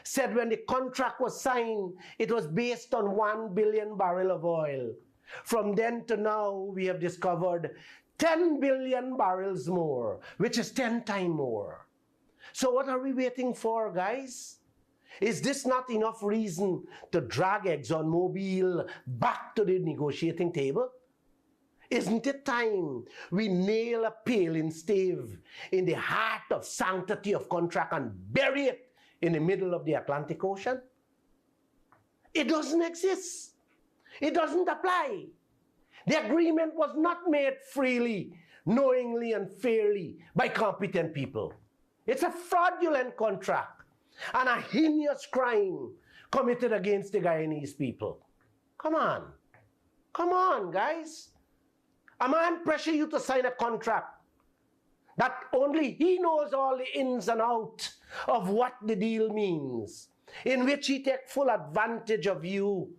said when the contract was signed, it was based on 1 billion barrel of oil. From then to now, we have discovered 10 billion barrels more, which is 10 times more. So what are we waiting for, guys? Is this not enough reason to drag ExxonMobil back to the negotiating table? Isn't it time we nail a pail and stave in the heart of sanctity of contract and bury it in the middle of the Atlantic Ocean? It doesn't exist. It doesn't apply. The agreement was not made freely, knowingly, and fairly by competent people. It's a fraudulent contract and a heinous crime committed against the Guyanese people. Come on, guys. A man pressure you to sign a contract that only he knows all the ins and outs of what the deal means, in which he takes full advantage of you.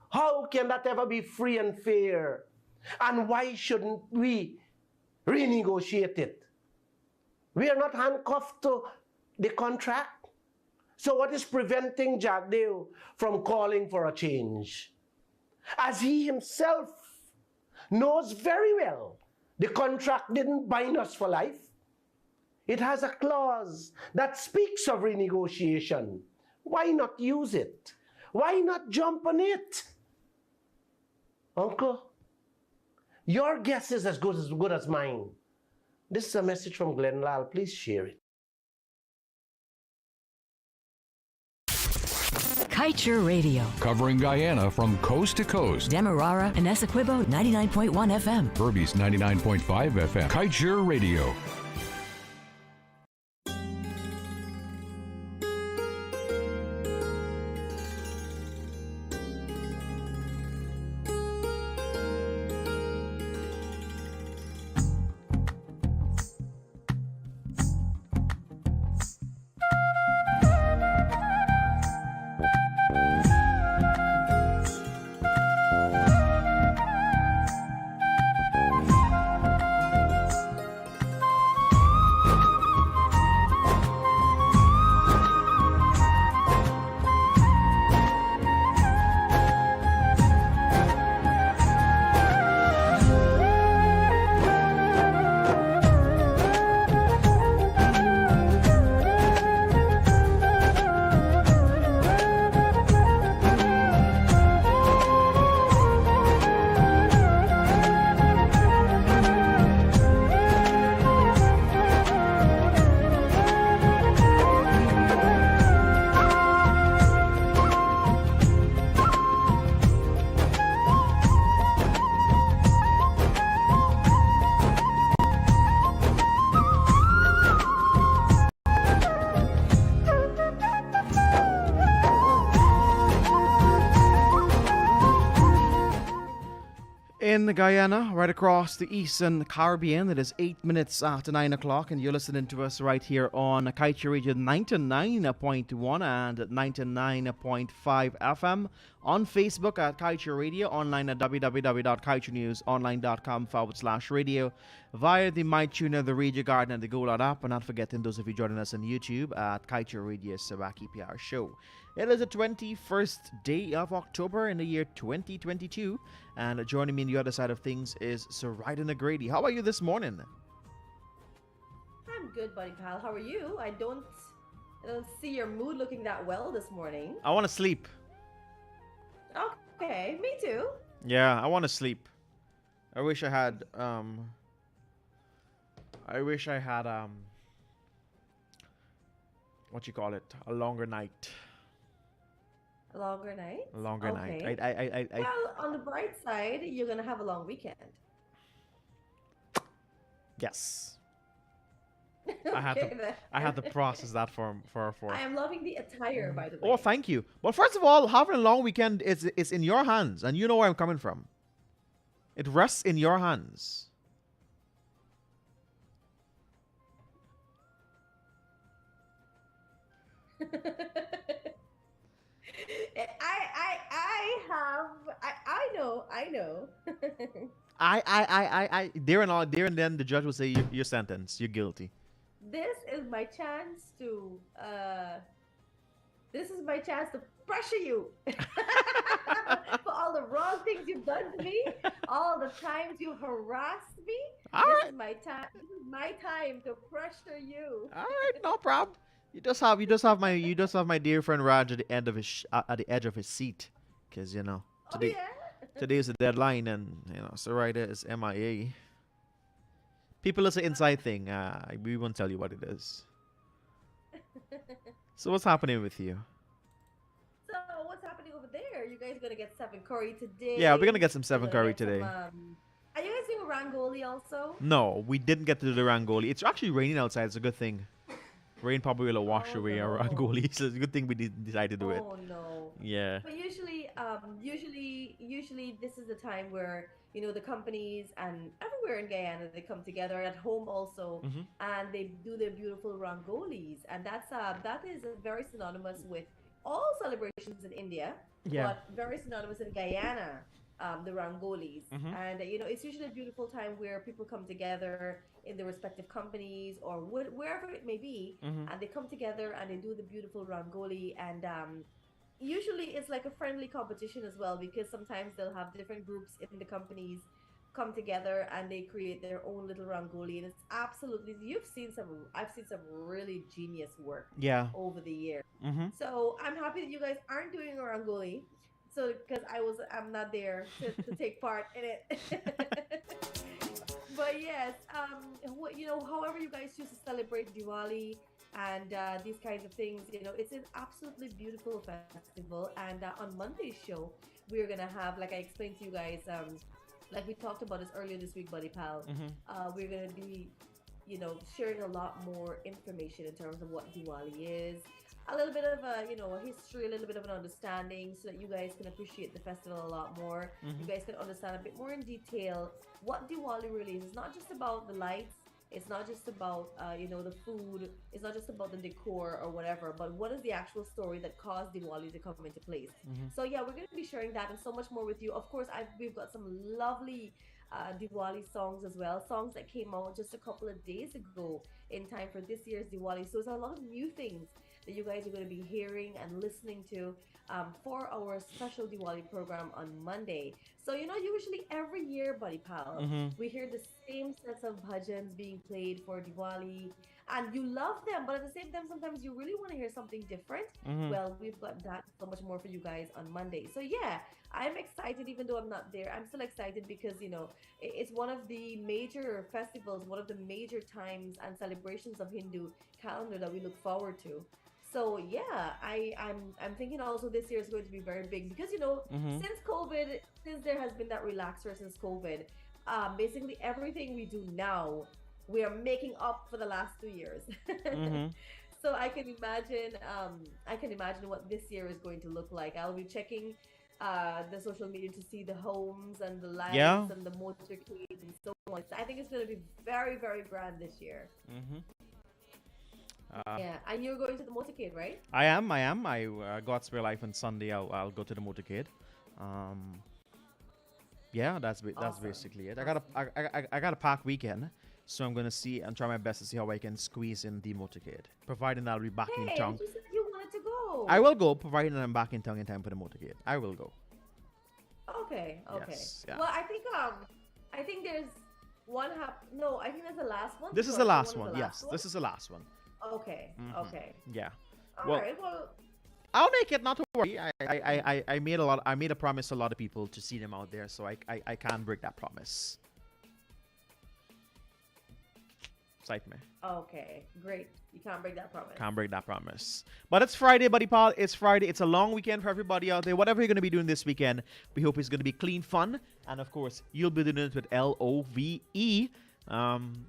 How can that ever be free and fair? And why shouldn't we renegotiate it? We are not handcuffed to the contract. So what is preventing Jagdeo from calling for a change? As he himself knows very well, the contract didn't bind us for life. It has a clause that speaks of renegotiation. Why not use it? Why not jump on it? Uncle, your guess is as good as mine. This is a message from Glenn Lal. Please share it. Kaieteur Radio. Covering Guyana from coast to coast. Demerara and Essequibo 99.1 FM. Berbice 99.5 FM. Kaieteur Radio. In Guyana, right across the eastern Caribbean, it is 8 minutes after 9 o'clock, and you're listening to us right here on Kaieteur Radio 99.1 and 99.5 FM. On Facebook at Kaieteur Radio, online at www.kaieteurnewsonline.com/radio, via the MyTuner, the Radio Garden, and the Go Loud app, and not forgetting those of you joining us on YouTube at Kaieteur Radio Subah Pyar Show. It is the 21st day of October in the year 2022, and joining me on the other side of things is Sir Ryden O'Grady. How are you this morning? I'm good, buddy pal. How are you? I don't see your mood looking that well this morning. I want to sleep. Okay, me too. Yeah, I want to sleep. I wish I had what you call it, a longer night. A longer night? A longer Okay. night. Well, on the bright side, you're gonna have a long weekend. Yes. Okay, I had to process that for. I am loving the attire, by the way. Oh, thank you. But first of all, having a long weekend is in your hands, and you know where I'm coming from. It rests in your hands. I know. There and then the judge will say you're sentenced. You're guilty. This is my chance to This is my chance to pressure you for all the wrong things you've done to me, all the times you harassed me. All This right. is my time. This is my time to pressure you. All right, no problem. You just have my dear friend Raj at the end of at the edge of his seat, because Oh today yeah. today is the deadline, and Sarita is MIA. People, it's an inside thing. We won't tell you what it is. So what's happening with you? So what's happening over there? You guys gonna get seven curry today? Yeah, we're gonna get some You're seven gonna curry get some, today. are you guys doing Rangoli also? No, we didn't get to do the Rangoli. It's actually raining outside. It's a good thing. Rain probably will wash Oh away our no. Rangoli. So it's a good thing we didn't decide to do it. Oh no. Yeah. But usually this is the time where the companies and everywhere in Guyana they come together at home also, Mm-hmm. and they do their beautiful rangolis, and that is very synonymous with all celebrations in India, Yeah. but very synonymous in Guyana. The rangolis, Mhm. and it's usually a beautiful time where people come together in their respective companies or wherever it may be, Mhm. and they come together and they do the beautiful rangoli, and usually it's like a friendly competition as well, because sometimes they'll have different groups in the companies come together and they create their own little rangoli, and it's absolutely I've seen some really genius work Yeah. over the years. Mm-hmm. So I'm happy that you guys aren't doing a rangoli, so because I'm not there to take part in it. But yes, however you guys choose to celebrate Diwali and these kinds of things, it's an absolutely beautiful festival. And on Monday's show, we're gonna have, like I explained to you guys, like we talked about this earlier this week, Buddy Pal. Mm-hmm. We're gonna be, sharing a lot more information in terms of what Diwali is, a little bit of a history, a little bit of an understanding, so that you guys can appreciate the festival a lot more. Mhm. You guys can understand a bit more in detail what Diwali really is. It's not just about the lights. It's not just about the food. It's not just about the decor or whatever. But what is the actual story that caused Diwali to come into place? Mhm. So yeah, we're going to be sharing that and so much more with you. Of course, we've got some lovely Diwali songs as well. Songs that came out just a couple of days ago in time for this year's Diwali. So it's a lot of new things that you guys are going to be hearing and listening to for our special Diwali program on Monday. So, usually every year, Buddy Pal, Mhm. we hear the same sets of bhajans being played for Diwali, and you love them, but at the same time, sometimes you really want to hear something different. Mhm. Well, we've got that so much more for you guys on Monday. So, yeah, I'm excited, even though I'm not there. I'm still excited because, it's one of the major festivals, one of the major times and celebrations of Hindu calendar that we look forward to. So yeah, I'm thinking also this year is going to be very big because Mhm. since there has been that relaxer since COVID, basically everything we do now, we are making up for the last 2 years. Mhm. So I can imagine what this year is going to look like. I'll be checking the social media to see the homes and the lights Yeah. and the motorcades and so on. So I think it's going to be very, very grand this year. Mhm. Yeah, and you're going to the motorcade, right? I am. Got spare life on Sunday. I'll go to the motorcade. Yeah, that's Awesome. basically it. I got a packed weekend, so I'm gonna see and try my best to see how I can squeeze in the motorcade, providing I'll be back in Hey, town. you said you wanted to go. I will go, providing I'm back in town in time for the motorcade. I will go. Okay. Yes, yeah. Well, I think there's one no, I think there's the last one. This is Sure, the so last is one. the Yes, last this is the last one. one? Okay. Mhm. Okay. Yeah. All Well- right. Well, I'll make it. Not to worry. I made a promise to a lot of people to see them out there, so I can't break that promise. Excite me. okay. Great. You can't break that promise. Can't break that promise. But it's Friday, buddy pal. It's Friday. It's a long weekend for everybody out there. Whatever you're going to be doing this weekend, we hope it's going to be clean fun. And of course, you'll be doing it with LOVE. I'm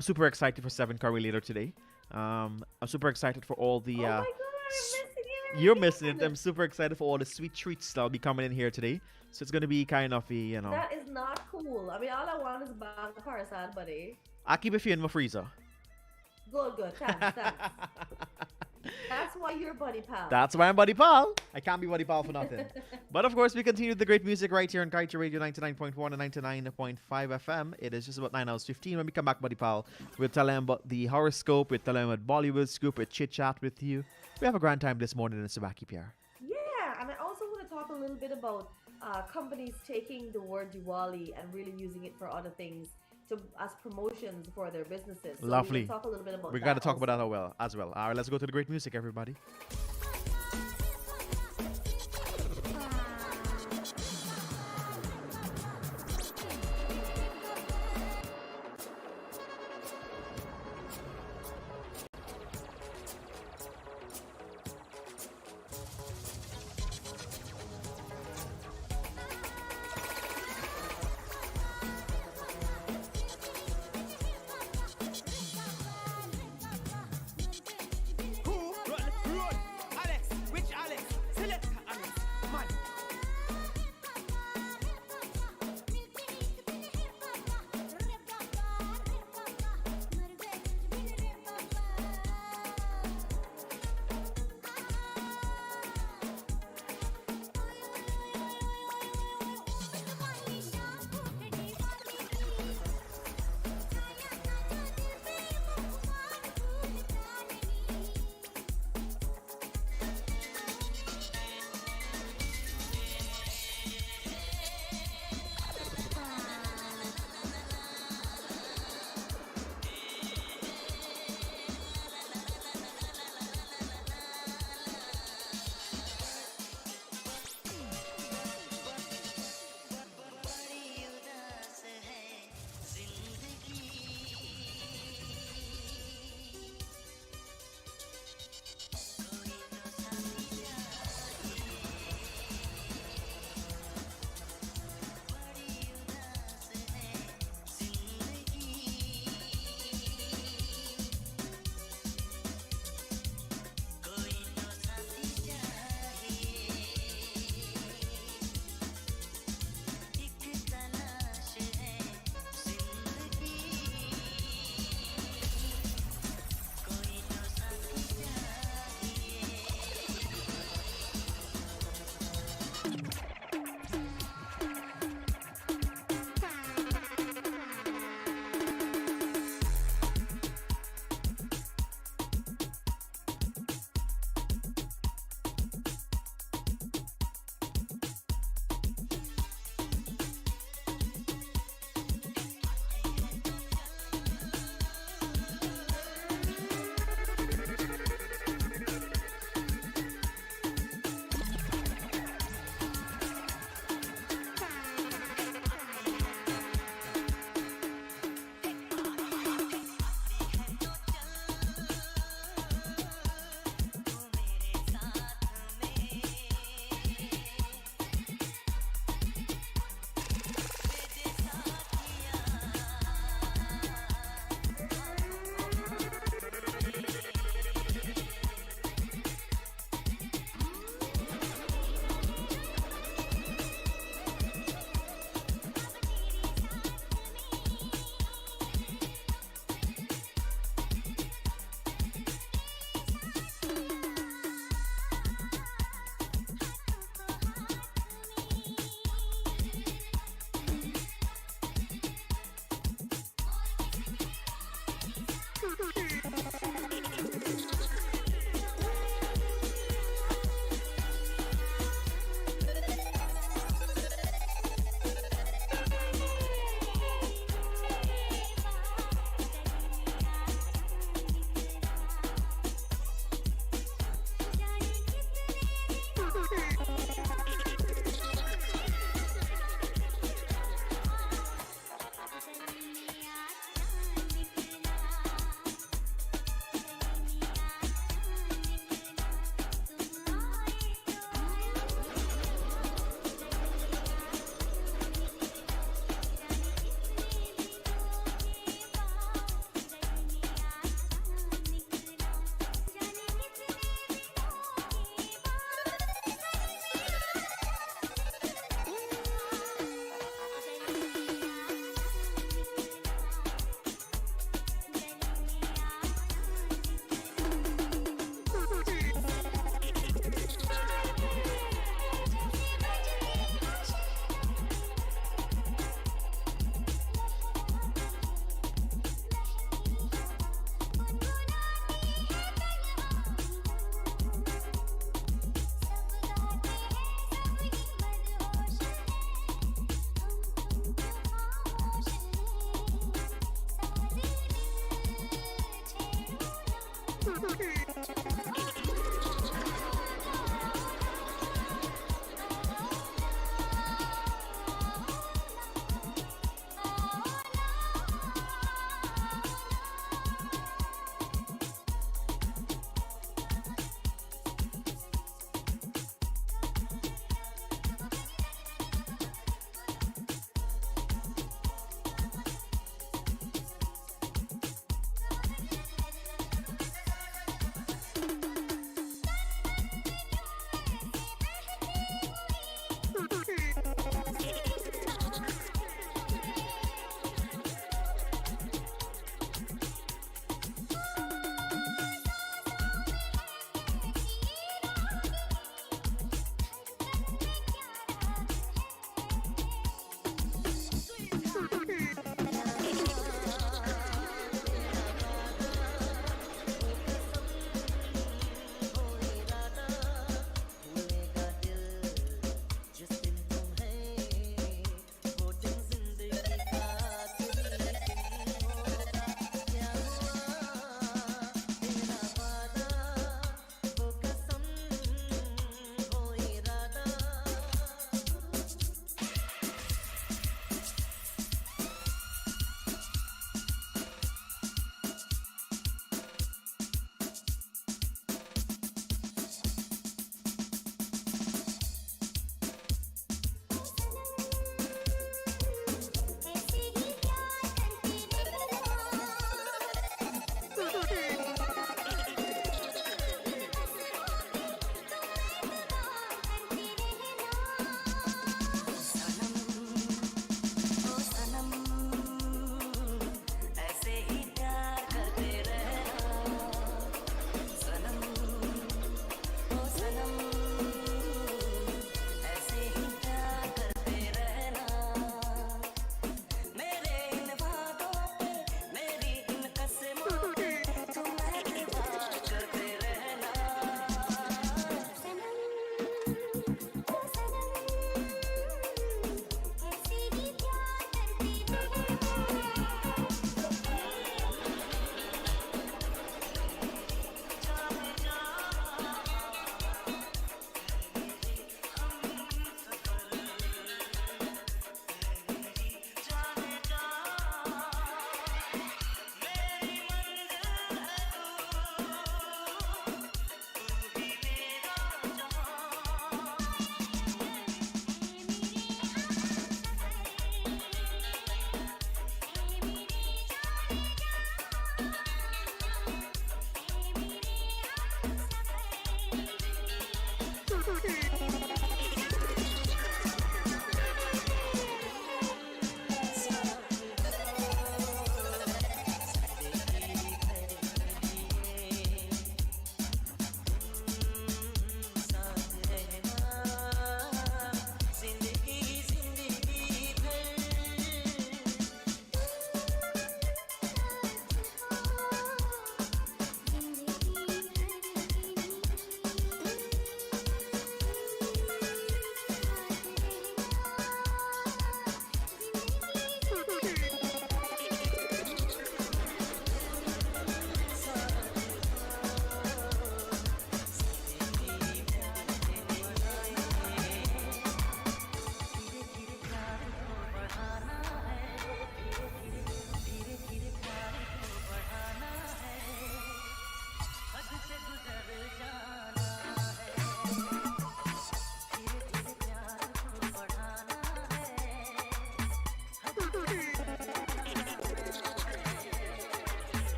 super excited for 7 Curry later today. I'm super excited for all the. Oh my God, I'm missing it. You're missing it. I'm super excited for all the sweet treats that'll be coming in here today. So it's going to be kind of a, That is not cool. I mean, all I want is a bag of parasite, buddy. I'll keep it for you in my freezer. Good. Thanks. That's why you're buddy pal. That's why I'm Buddy Pal. I can't be Buddy Pal for nothing. But of course, we continue with the great music right here on Kaieteur Radio 99.1 and 99.5 FM. It is just about 9 hours 15. When we come back, Buddy Pal, we'll tell him about the horoscope. We'll tell him about Bollywood scoop. We'll chit chat with you. We have a grand time this morning in Subah, Pyar. Yeah, and I also want to talk a little bit about companies taking the word Diwali and really using it for other things as promotions for their businesses. So Lovely. We can talk a little bit about We that got to talk also. about that as well. All right, let's go to the great music, everybody.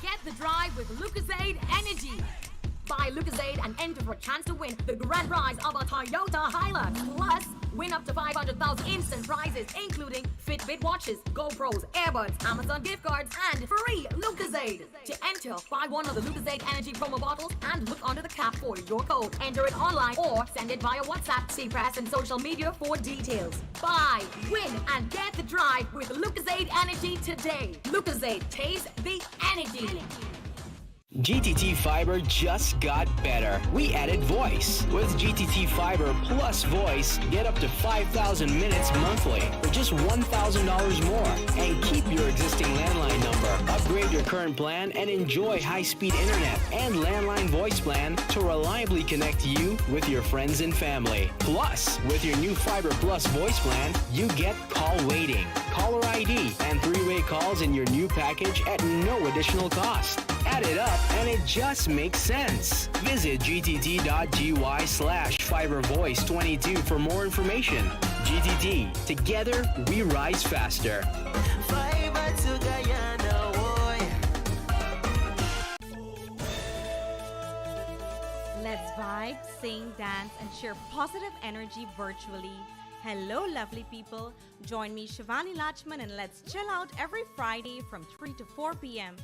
Get the drive with Lucozade Energy. Buy Lucozade and enter for a chance to win the grand prize of a Toyota Hilux. Plus, win up to 500,000 instant prizes, including Fitbit watches, GoPros, earbuds, Amazon gift cards, and free Lucozade. To enter, buy one of the Lucozade Energy promo bottles and look under the cap for your code. Enter it online or send it via WhatsApp, see press, and social media for details. Buy, win, and get the drive with Lucozade Energy today. Lucozade, taste the energy. GTT Fiber just got better. We added voice. With GTT Fiber plus voice, get up to 5,000 minutes monthly for just $1,000 more. And keep your existing landline number. Upgrade your current plan and enjoy high-speed internet and landline voice plan to reliably connect you with your friends and family. Plus, with your new Fiber Plus voice plan, you get call waiting, caller ID, and three-way calls in your new package at no additional cost. Add it up and it just makes sense. Visit gtt.gy/fibervoice22 for more information. GTT, together we rise faster. Fiber to Guyana, Let's vibe, sing, dance, and share positive energy virtually. Hello, lovely people. Join me, Shivani Lachman, and let's chill out every Friday from 3 to 4 p.m.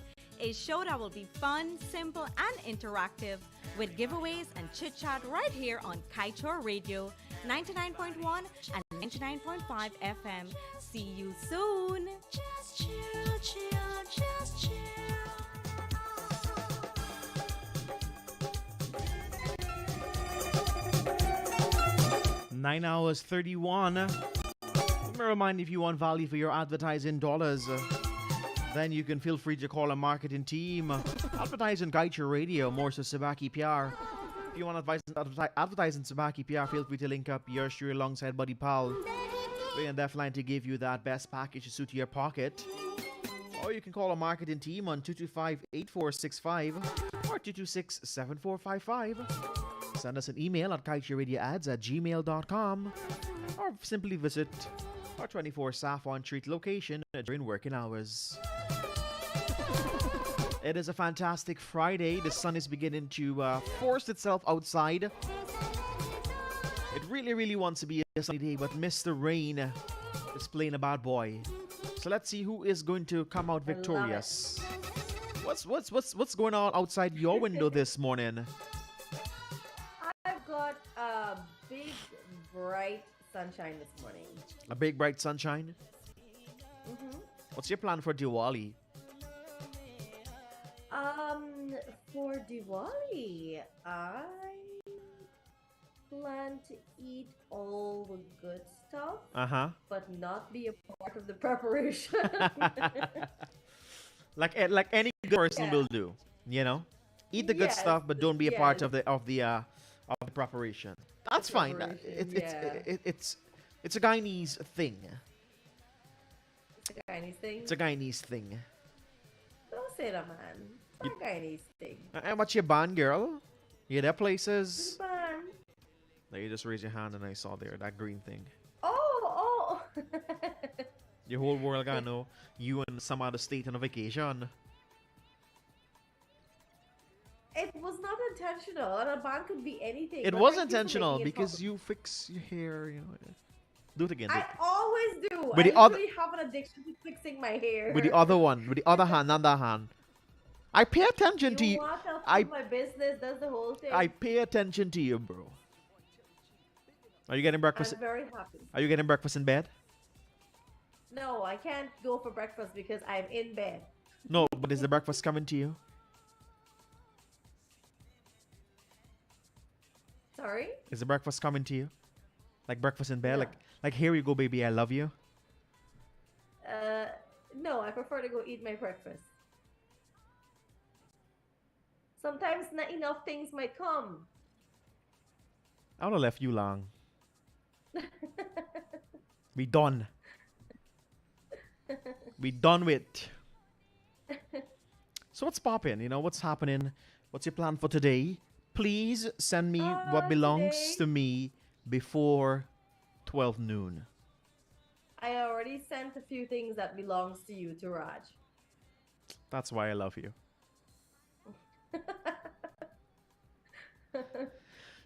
A show that will be fun, simple, and interactive with giveaways and chit-chat right here on Kaieteur Radio 99.1 and 99.5 FM. See you soon. Just chill, chill, just chill. 9 hours 31. Let me remind, if you want value for your advertising dollars, then you can feel free to call a marketing team. Advertise on Kaieteur Radio, more so Subah, Pyar. If you want advice advertising Subah, Pyar, feel free to link up yours truly alongside Buddy Pal. We can definitely to give you that best package to suit your pocket. Or you can call a marketing team on 225-8465 or 226-7455. Send us an email at kaieteurradioads@gmail.com or simply visit our 24 Saffron Street location during working hours. It is a fantastic Friday. The sun is beginning to force itself outside. It really wants to be a sunny day, but Mr. Rain is playing a bad boy. So let's see who is going to come out victorious. What's going on outside your window this morning? I've got a big, bright sunshine this morning. A big bright sunshine? Mm-hmm. What's your plan for Diwali? For Diwali, I plan to eat all the good stuff, but not be a part of the preparation. like any good person will do, you know. Eat the good stuff, but don't be a part of the preparation. That's fine. It's a Guyanese thing. It's a Guyanese thing. It's a Guyanese thing. Don't say that, man. It's not a Guyanese thing. And what's your band, girl? You there places? Man. Now you just raise your hand and I saw there that green thing. Oh. Your whole world gotta know you in some other state on a vacation. It was not intentional. And a band could be anything. It but was thank you for intentional making it because public. you fix your hair, you know. Do it again. Do I it. always do. With I the other- usually have an addiction to fixing my hair. With the other one, with the other hand, not that hand. I pay attention to You you. want to I my business. That's the whole thing. I pay attention to you, bro. Are you getting breakfast? I'm very happy. Are you getting breakfast in bed? No, I can't go for breakfast because I'm in bed. No, but is the breakfast coming to you? Sorry? Is the breakfast coming to you? Like breakfast in bed? No. Like here you go, baby, I love you. No, I prefer to go eat my breakfast. Sometimes not enough things might come. I would have left you long. We done. We done with. So what's popping? You know, what's happening? What's your plan for today? Please send me what belongs today- to me before 12 noon. I already sent a few things that belongs to you to Raj. That's why I love you.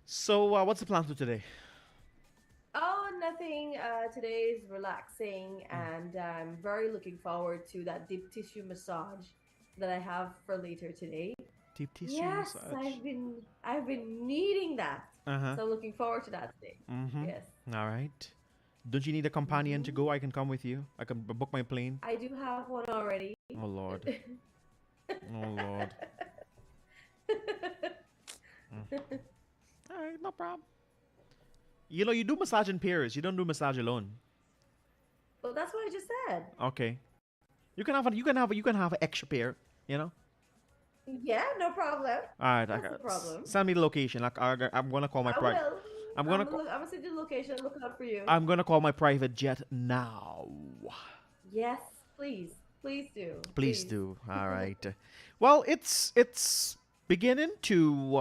So, what's the plan for today? Oh, nothing. Today is relaxing, and I'm very looking forward to that deep tissue massage that I have for later today. Deep tissue Yes, massage. I've been needing that. Uh-huh. So I'm looking forward to that today. Mm-hmm. Yes. All right. Don't you need a companion to go? I can come with you. I can book my plane. I do have one already. Oh, Lord. Oh, Lord. All right, no problem. You know, you do massage in pairs. You don't do massage alone. Well, that's what I just said. Okay. You can have an extra pair, you know? Yeah, no problem. All right, What's the problem? send me the location. Like, I'm gonna call my I private. will. I'm gonna I'm gonna send you the location. Look out for you. I'm gonna call my private jet now. Yes, please. Please do. Please do. All right. Well, it's beginning to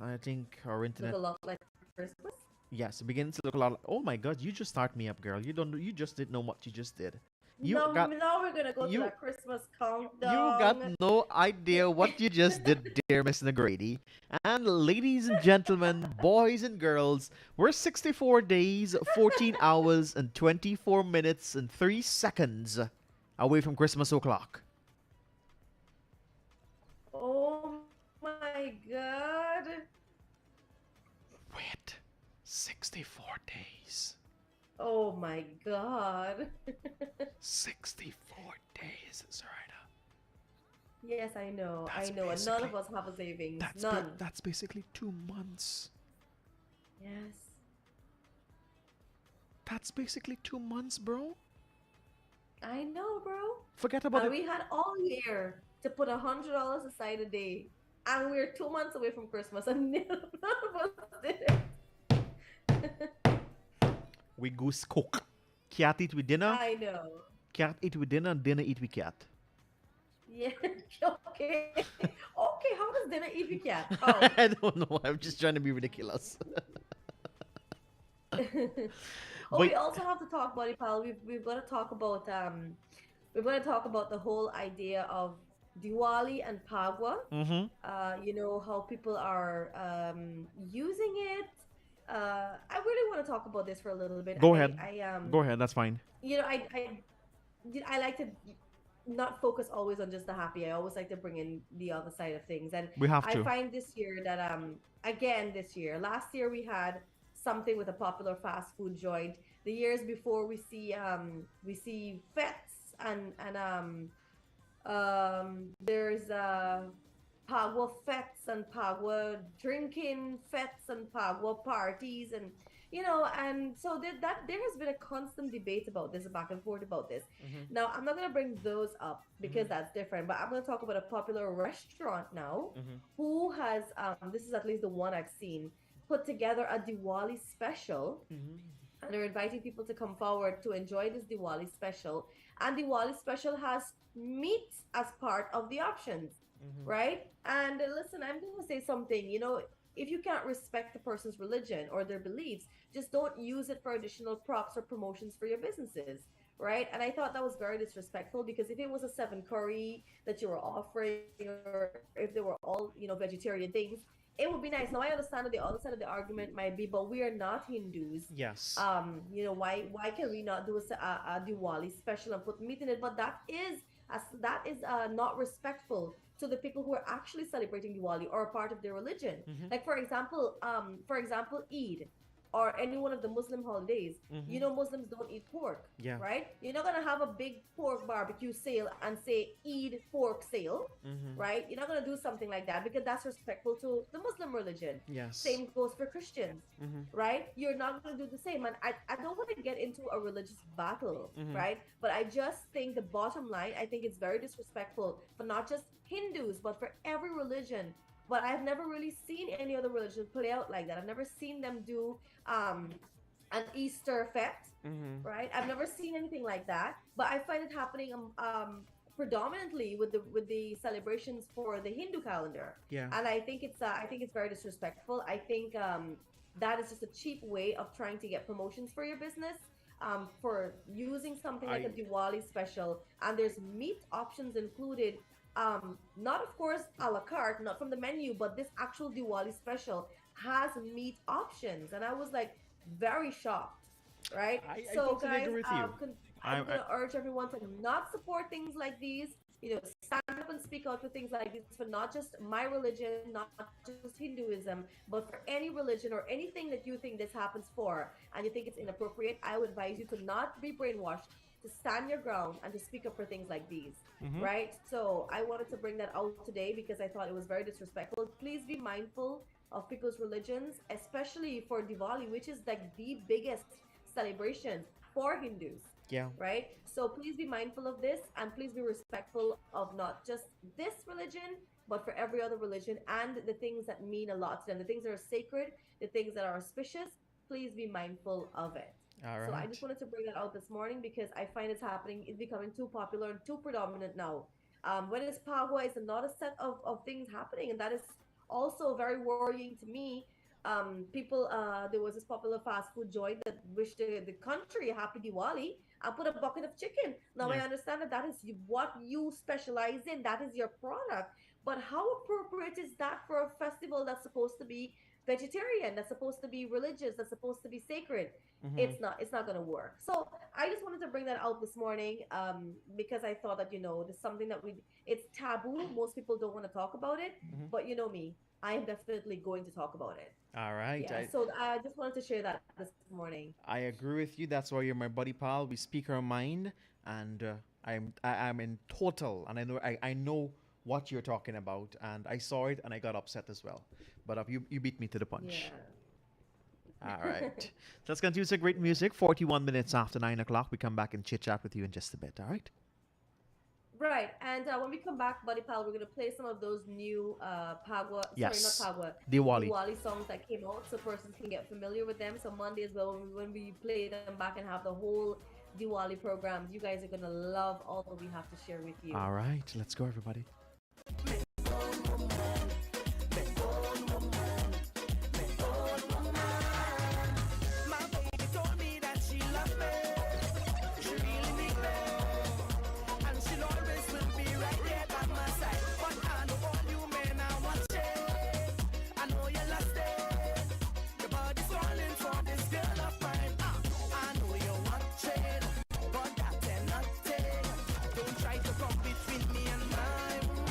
I think our Look internet. a lot like Christmas. Yes, it begins to look a lot. Oh my God! You just start me up, girl. You just didn't know what you just did. You now, got now we're gonna go you- to that Christmas countdown. you got no idea what you just did, dear Miss Nagrady. And ladies and gentlemen, boys and girls, we're 64 days, 14 hours, and 24 minutes and 3 seconds away from Christmas o'clock. Oh my God! Wait, 64 days. Oh my God! 64 days, Zoraida. Yes, I know. That's I know. And none of basically- us have a savings. That's None. that's basically 2 months. Yes. That's basically 2 months, bro. I know, bro. Forget about And it. we had all year to put $100 aside a day, and we're 2 months away from Christmas, and none of us did it. We goose cook. Cat eat with dinner. I know. Cat eat with dinner. Dinner eat with cat. Yeah. Okay. Okay. How does dinner eat with cat? Oh. I don't know. I'm just trying to be ridiculous. Oh, But- we also have to talk, buddy pal. We've got to talk about the whole idea of Diwali and Pagwa. Mm-hmm. You know how people are using it. I really want to talk about this for a little bit. Go ahead. I Go ahead. That's fine. You know, I like to not focus always on just the happy. I always like to bring in the other side of things. And We have I to. find this year that again this year. Last year we had something with a popular fast food joint. The years before we see fetes and there's Pagwa fetes and Pagwa drinking fetes and Pagwa parties, and you know, and so that there has been a constant debate about this, back and forth about this. Now I'm not gonna bring those up because that's different, but I'm gonna talk about a popular restaurant now who has this is at least the one I've seen, put together a Diwali special, and they're inviting people to come forward to enjoy this Diwali special. And Diwali special has meat as part of the options, right? And listen, I'm going to say something, if you can't respect the person's religion or their beliefs, just don't use it for additional props or promotions for your businesses, right? And I thought that was very disrespectful, because if it was a 7 curry that you were offering, or if they were all, vegetarian things, it would be nice. Now I understand that the other side of the argument might be, but we are not Hindus. Yes. Why can we not do a Diwali special and put meat in it? But that is not respectful to the people who are actually celebrating Diwali or a part of their religion. Like for example, Eid, or any one of the Muslim holidays. Muslims don't eat pork, Yeah. right? You're not gonna have a big pork barbecue sale and say Eid pork sale, right? You're not gonna do something like that, because that's respectful to the Muslim religion. Yes. Same goes for Christians, right? You're not gonna do the same. And I don't want to get into a religious battle, right? But I just think the bottom line, I think it's very disrespectful for not just Hindus, but for every religion. But I've never really seen any other religion play out like that. I've never seen them do an Easter fete, right? I've never seen anything like that. But I find it happening predominantly with the celebrations for the Hindu calendar. Yeah. And I think it's very disrespectful. I think that is just a cheap way of trying to get promotions for your business. For using something like a Diwali special, and there's meat options included. Not of course a la carte, not from the menu, but this actual Diwali special has meat options, and I was like very shocked, right? I So totally guys, agree with you. I'm gonna urge everyone to not support things like these. Stand up and speak out for things like this, for not just my religion, not just Hinduism, but for any religion or anything that you think this happens for, and you think it's inappropriate. I would advise you to not be brainwashed, to stand your ground and to speak up for things like these, right? So I wanted to bring that out today because I thought it was very disrespectful. Please be mindful of people's religions, especially for Diwali, which is like the biggest celebration for Hindus. Yeah. Right? So please be mindful of this, and please be respectful of not just this religion, but for every other religion, and the things that mean a lot to them, the things that are sacred, the things that are auspicious. Please be mindful of it. All right. So I just wanted to bring that out this morning because I find it's becoming too popular and too predominant now. When it's Pagwa, it's not a set of things happening, and that is also very worrying to me. There was this popular fast food joint that wished the country a happy Diwali and put a bucket of chicken. Now I understand that is what you specialize in, that is your product. But how appropriate is that for a festival that's supposed to be vegetarian, that's supposed to be religious, that's supposed to be sacred? It's not going to work. So I just wanted to bring that out this morning because I thought that, there's something that it's taboo. Most people don't want to talk about it, but you know me, I am definitely going to talk about it. All right. Yeah, so I just wanted to share that this morning. I agree with you. That's why you're my buddy pal. We speak our mind, and I'm in total, and I know what you're talking about, and I saw it and I got upset as well. But you beat me to the punch. Yeah. All right. Let's continue some great music. 41 minutes after 9 o'clock. We come back and chit chat with you in just a bit. All right. Right, and when we come back, Buddy Pal, we're going to play some of those new Pagwa, Yes. sorry, not Pagwa, Diwali songs that came out so persons can get familiar with them. So Monday as well, when we play them back and have the whole Diwali programs, you guys are going to love all that we have to share with you. All right. Let's go, everybody. Don't try to come between me and my woman.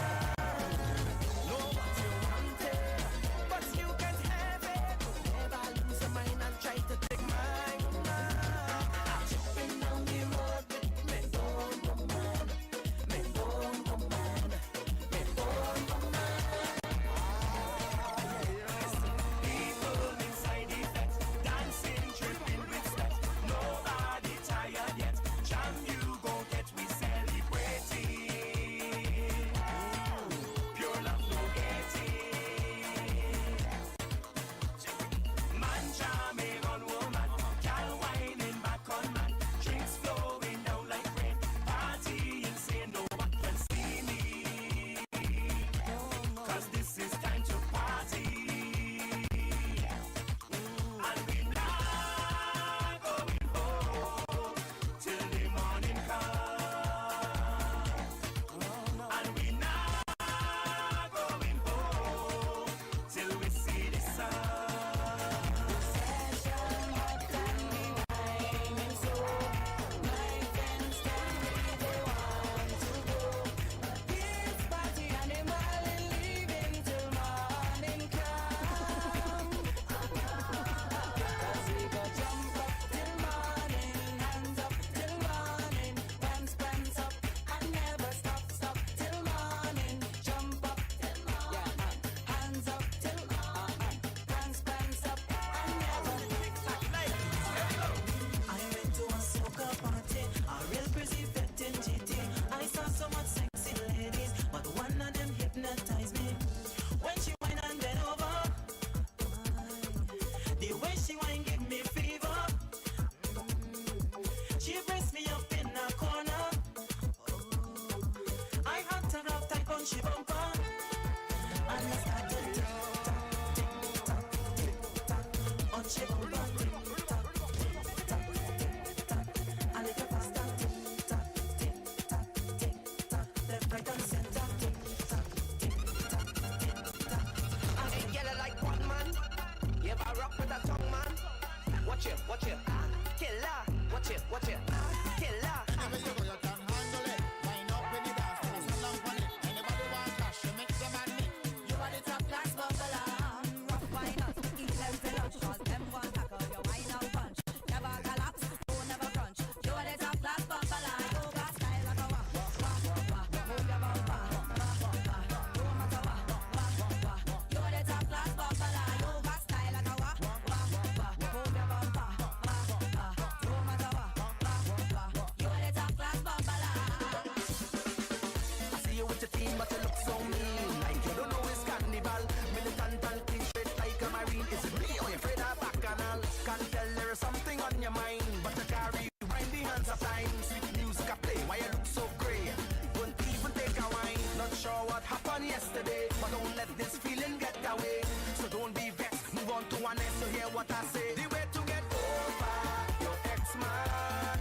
clean, but you look so mean. Like you don't know it's carnival. Militant and clean straight like a marine. Is it me or you afraid of bacchanal? Can't tell there is something on your mind, but you carry wind the hands of time. Sweet music I play, why you look so grey? Don't even take a wine. Not sure what happened yesterday, but don't let this feeling get away. So don't be vexed, move on to one next to hear what I say. The way to get over your ex-man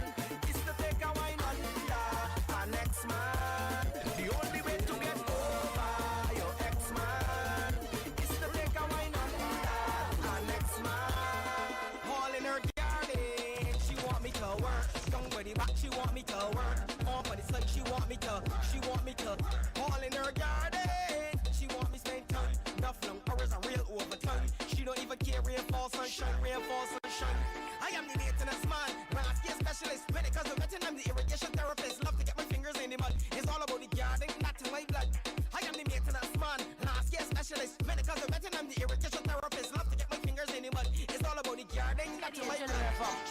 is to take a wine under an ex-man. The only way to get over your ex-man is to take a wine under an ex-man. All in her garden, she want me to work. Down with the back, she want me to work. Off on the side, she want me to. All in her garden, she want me spend time. Enough long hours a real overtime. She don't even care rainfall, sunshine. I am the maintenance man, last year specialist. Medical veteran, I'm the irrigation therapist. Love to get my fingers in the mud. It's all about the garden, not in my blood. I am the maintenance man, last year specialist. Medical veteran, I'm the irrigation therapist. Love to get my fingers in the mud. It's all about the garden, not in my blood.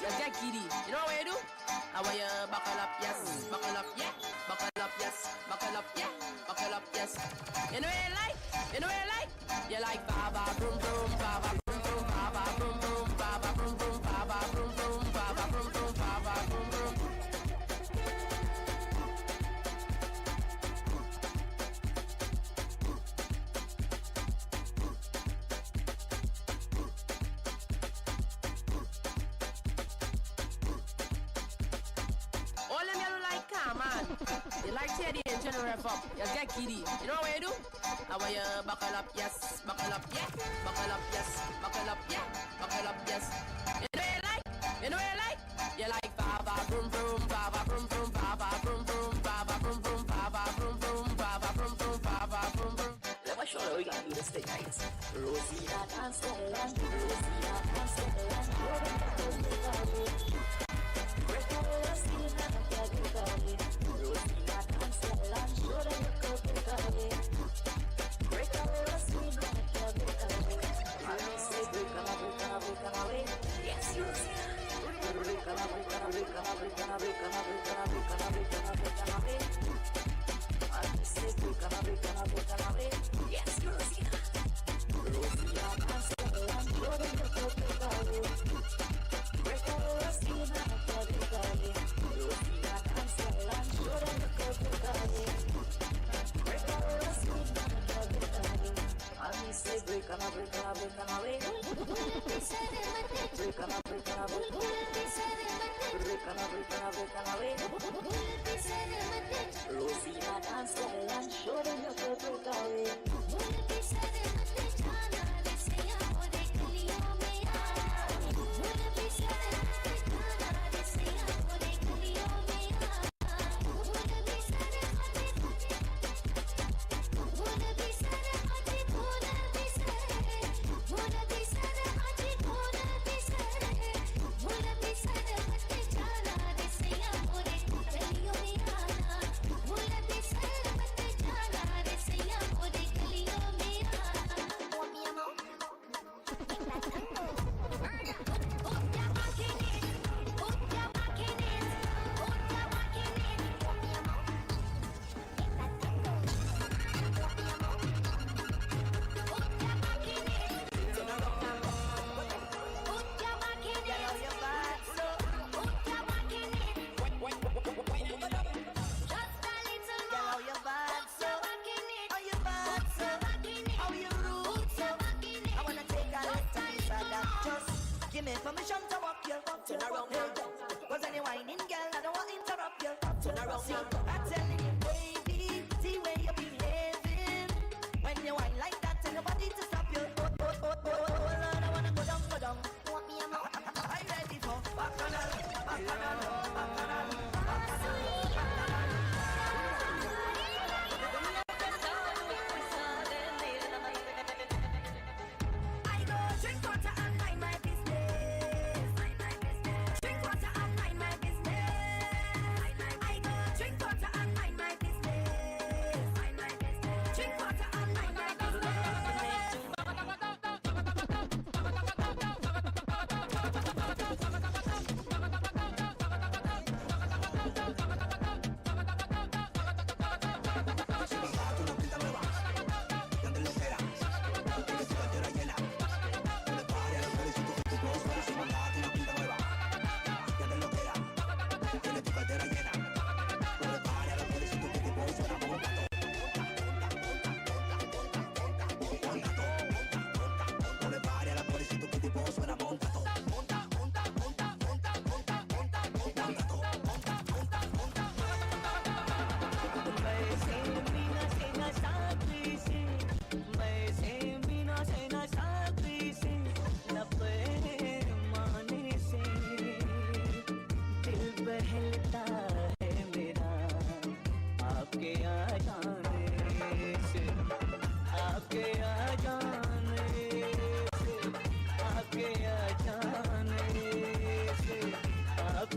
Let's get giddy. You know what you do? I want you buckle up, yes. Buckle up, yeah. Buckle up, yes. Buckle up, yeah. Buckle up, yes. You know what you like? You like baba boom boom, baba boom boom, baba boom boom, baba boom boom, baba boom boom, baba boom boom, baba boom boom. All them yellow like come on. You like Teddy and General Ref up. You get giddy. You know what you do? I want you buckle up, yes. Buckle up, yeah. Buckle up, yes. Buckle up, yeah. Buckle up, yes. You know what you like? You like baba boom boom, baba boom boom, baba boom boom, baba boom boom, baba boom boom, baba boom boom, baba boom boom. Let me show you how we gonna do this thing, guys. Rosina dance, Rosina dance,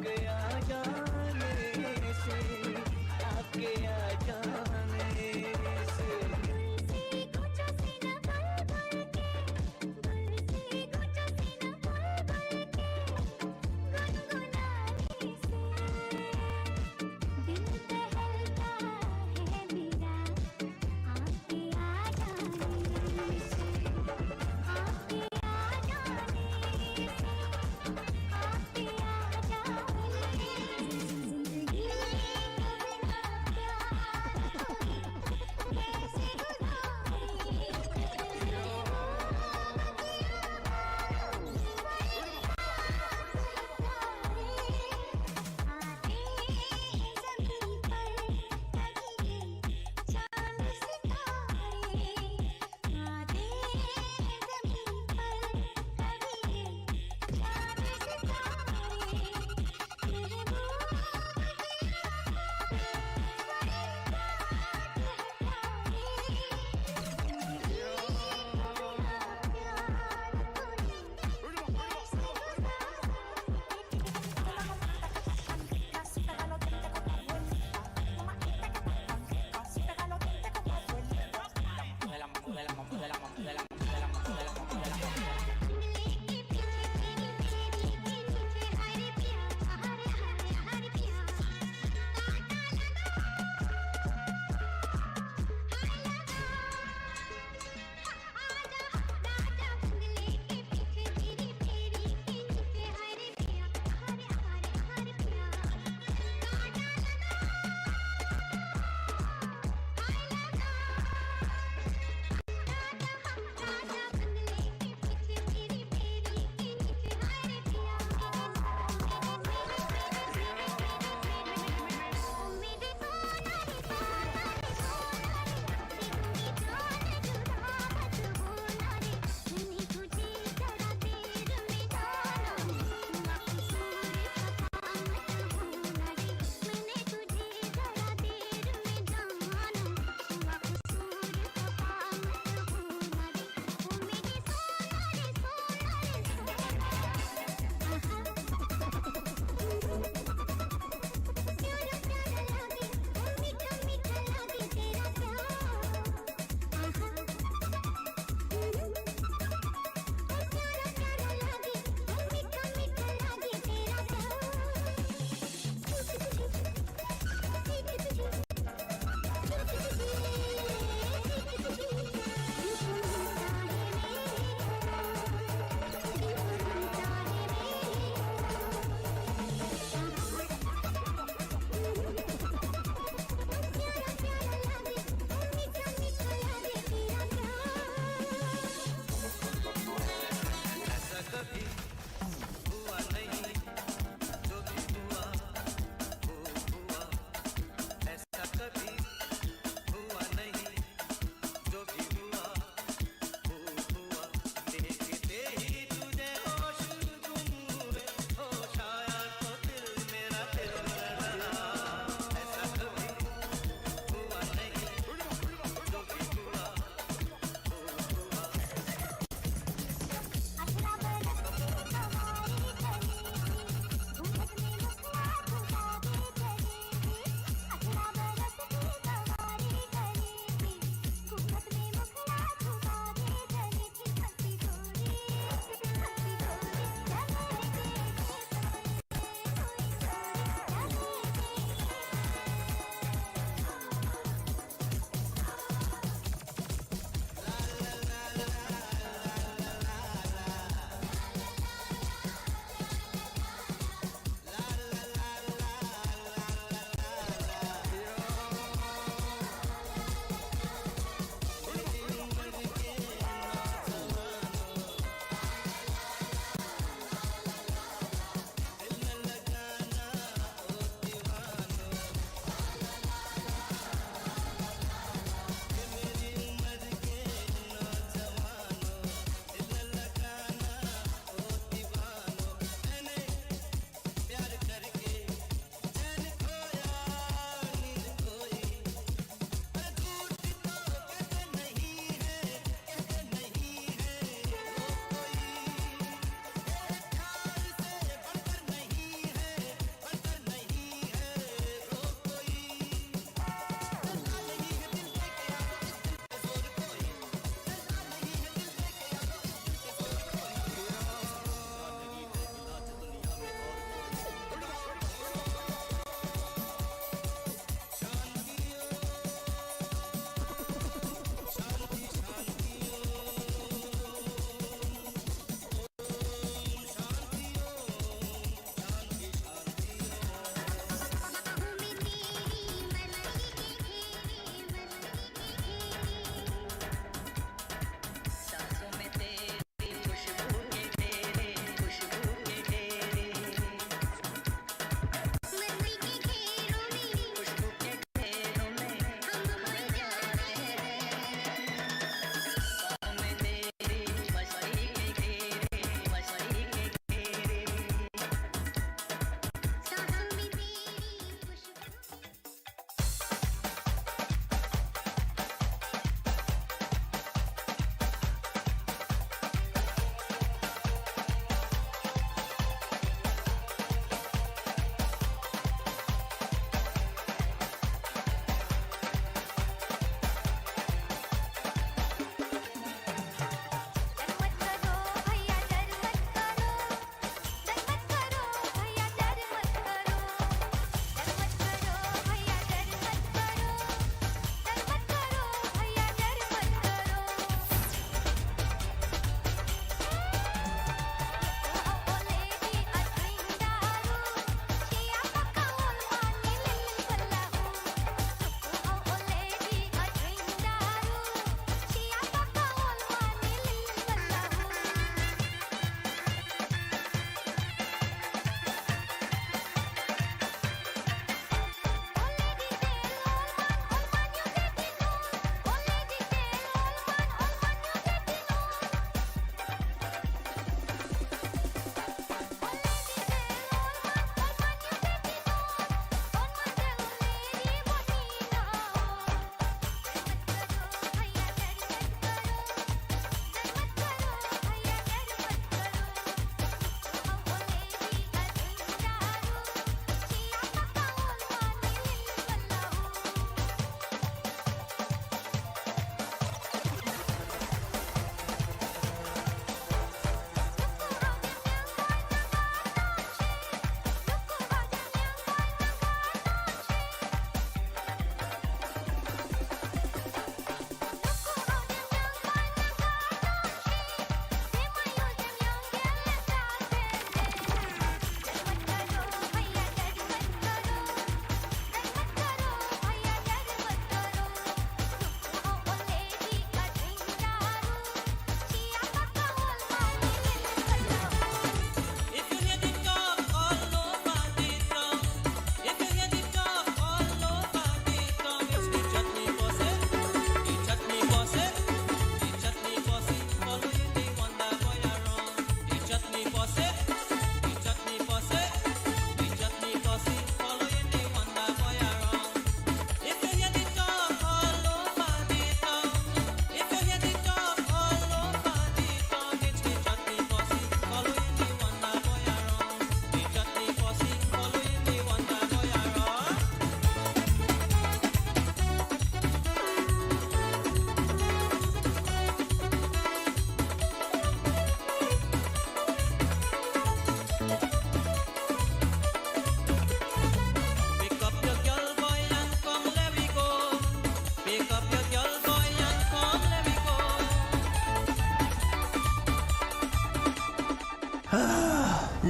आपके आ जाने से, आपके आ जाने से।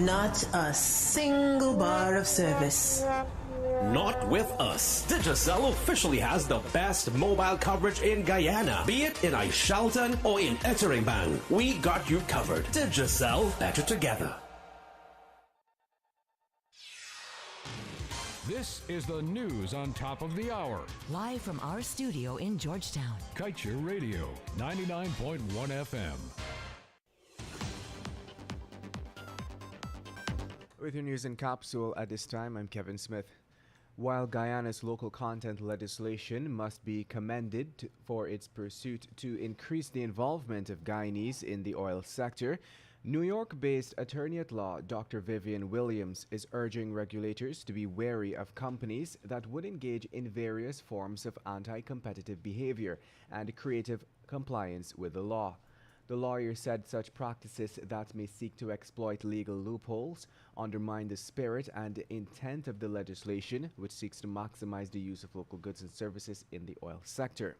Not a single bar of service. Not with us. Digicel officially has the best mobile coverage in Guyana. Be it in Aishalton or in Etteringban, we got you covered. Digicel, better together. This is the news on top of the hour. Live from our studio in Georgetown. Kaieteur Radio, 99.1 FM. With your news in capsule at this time, I'm Kevin Smith. While Guyana's local content legislation must be commended for its pursuit to increase the involvement of Guyanese in the oil sector, New York-based attorney-at-law Dr. Vivian Williams is urging regulators to be wary of companies that would engage in various forms of anti-competitive behavior and creative compliance with the law. The lawyer said such practices that may seek to exploit legal loopholes undermine the spirit and intent of the legislation, which seeks to maximize the use of local goods and services in the oil sector.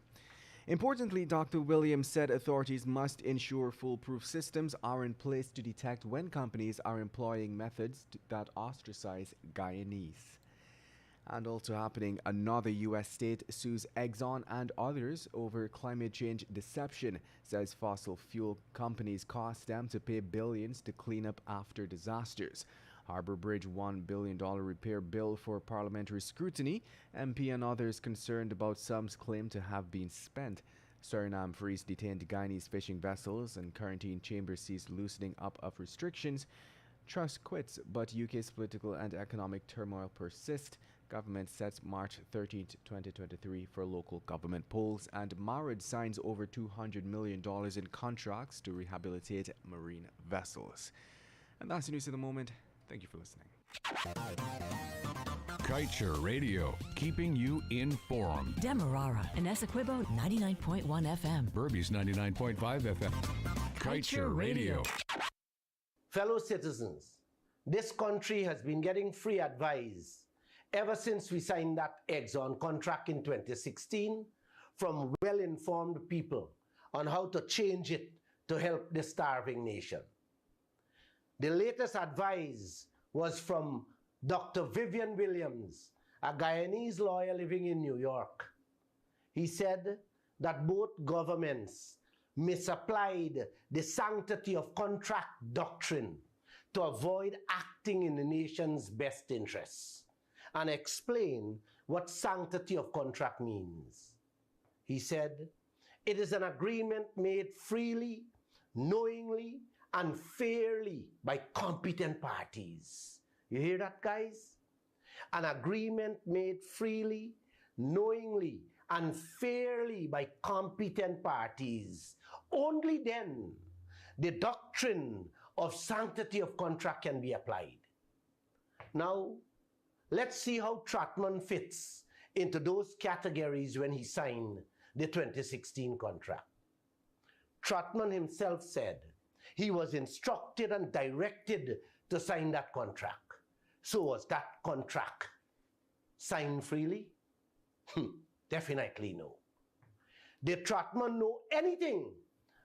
Importantly, Dr. Williams said authorities must ensure foolproof systems are in place to detect when companies are employing methods that ostracize Guyanese. And also happening, another U.S. state sues Exxon and others over climate change deception, says fossil fuel companies cost them to pay billions to clean up after disasters. Harbor Bridge $1 billion repair bill for parliamentary scrutiny, MP and others concerned about sums claimed to have been spent. Suriname frees detained Guyanese fishing vessels and quarantine chambers sees loosening up of restrictions. Trust quits, but UK's political and economic turmoil persist. Government sets March 13, 2023 for local government polls, and Marad signs over $200 million in contracts to rehabilitate marine vessels. And that's the news of the moment. Thank you for listening. Kaieteur Radio, keeping you informed. Demerara and Essequibo 99.1 FM. Burby's 99.5 FM. Kaieteur Radio. Fellow citizens, this country has been getting free advice ever since we signed that Exxon contract in 2016 from well-informed people on how to change it to help the starving nation. The latest advice was from Dr. Vivian Williams, a Guyanese lawyer living in New York. He said that both governments misapplied the sanctity of contract doctrine to avoid acting in the nation's best interests, and explain what sanctity of contract means. He said, it is an agreement made freely, knowingly, and fairly by competent parties. You hear that, guys? An agreement made freely, knowingly, and fairly by competent parties. Only then the doctrine of sanctity of contract can be applied. Now, let's see how Trotman fits into those categories when he signed the 2016 contract. Trotman himself said he was instructed and directed to sign that contract. So was that contract signed freely? Definitely no. Did Trotman know anything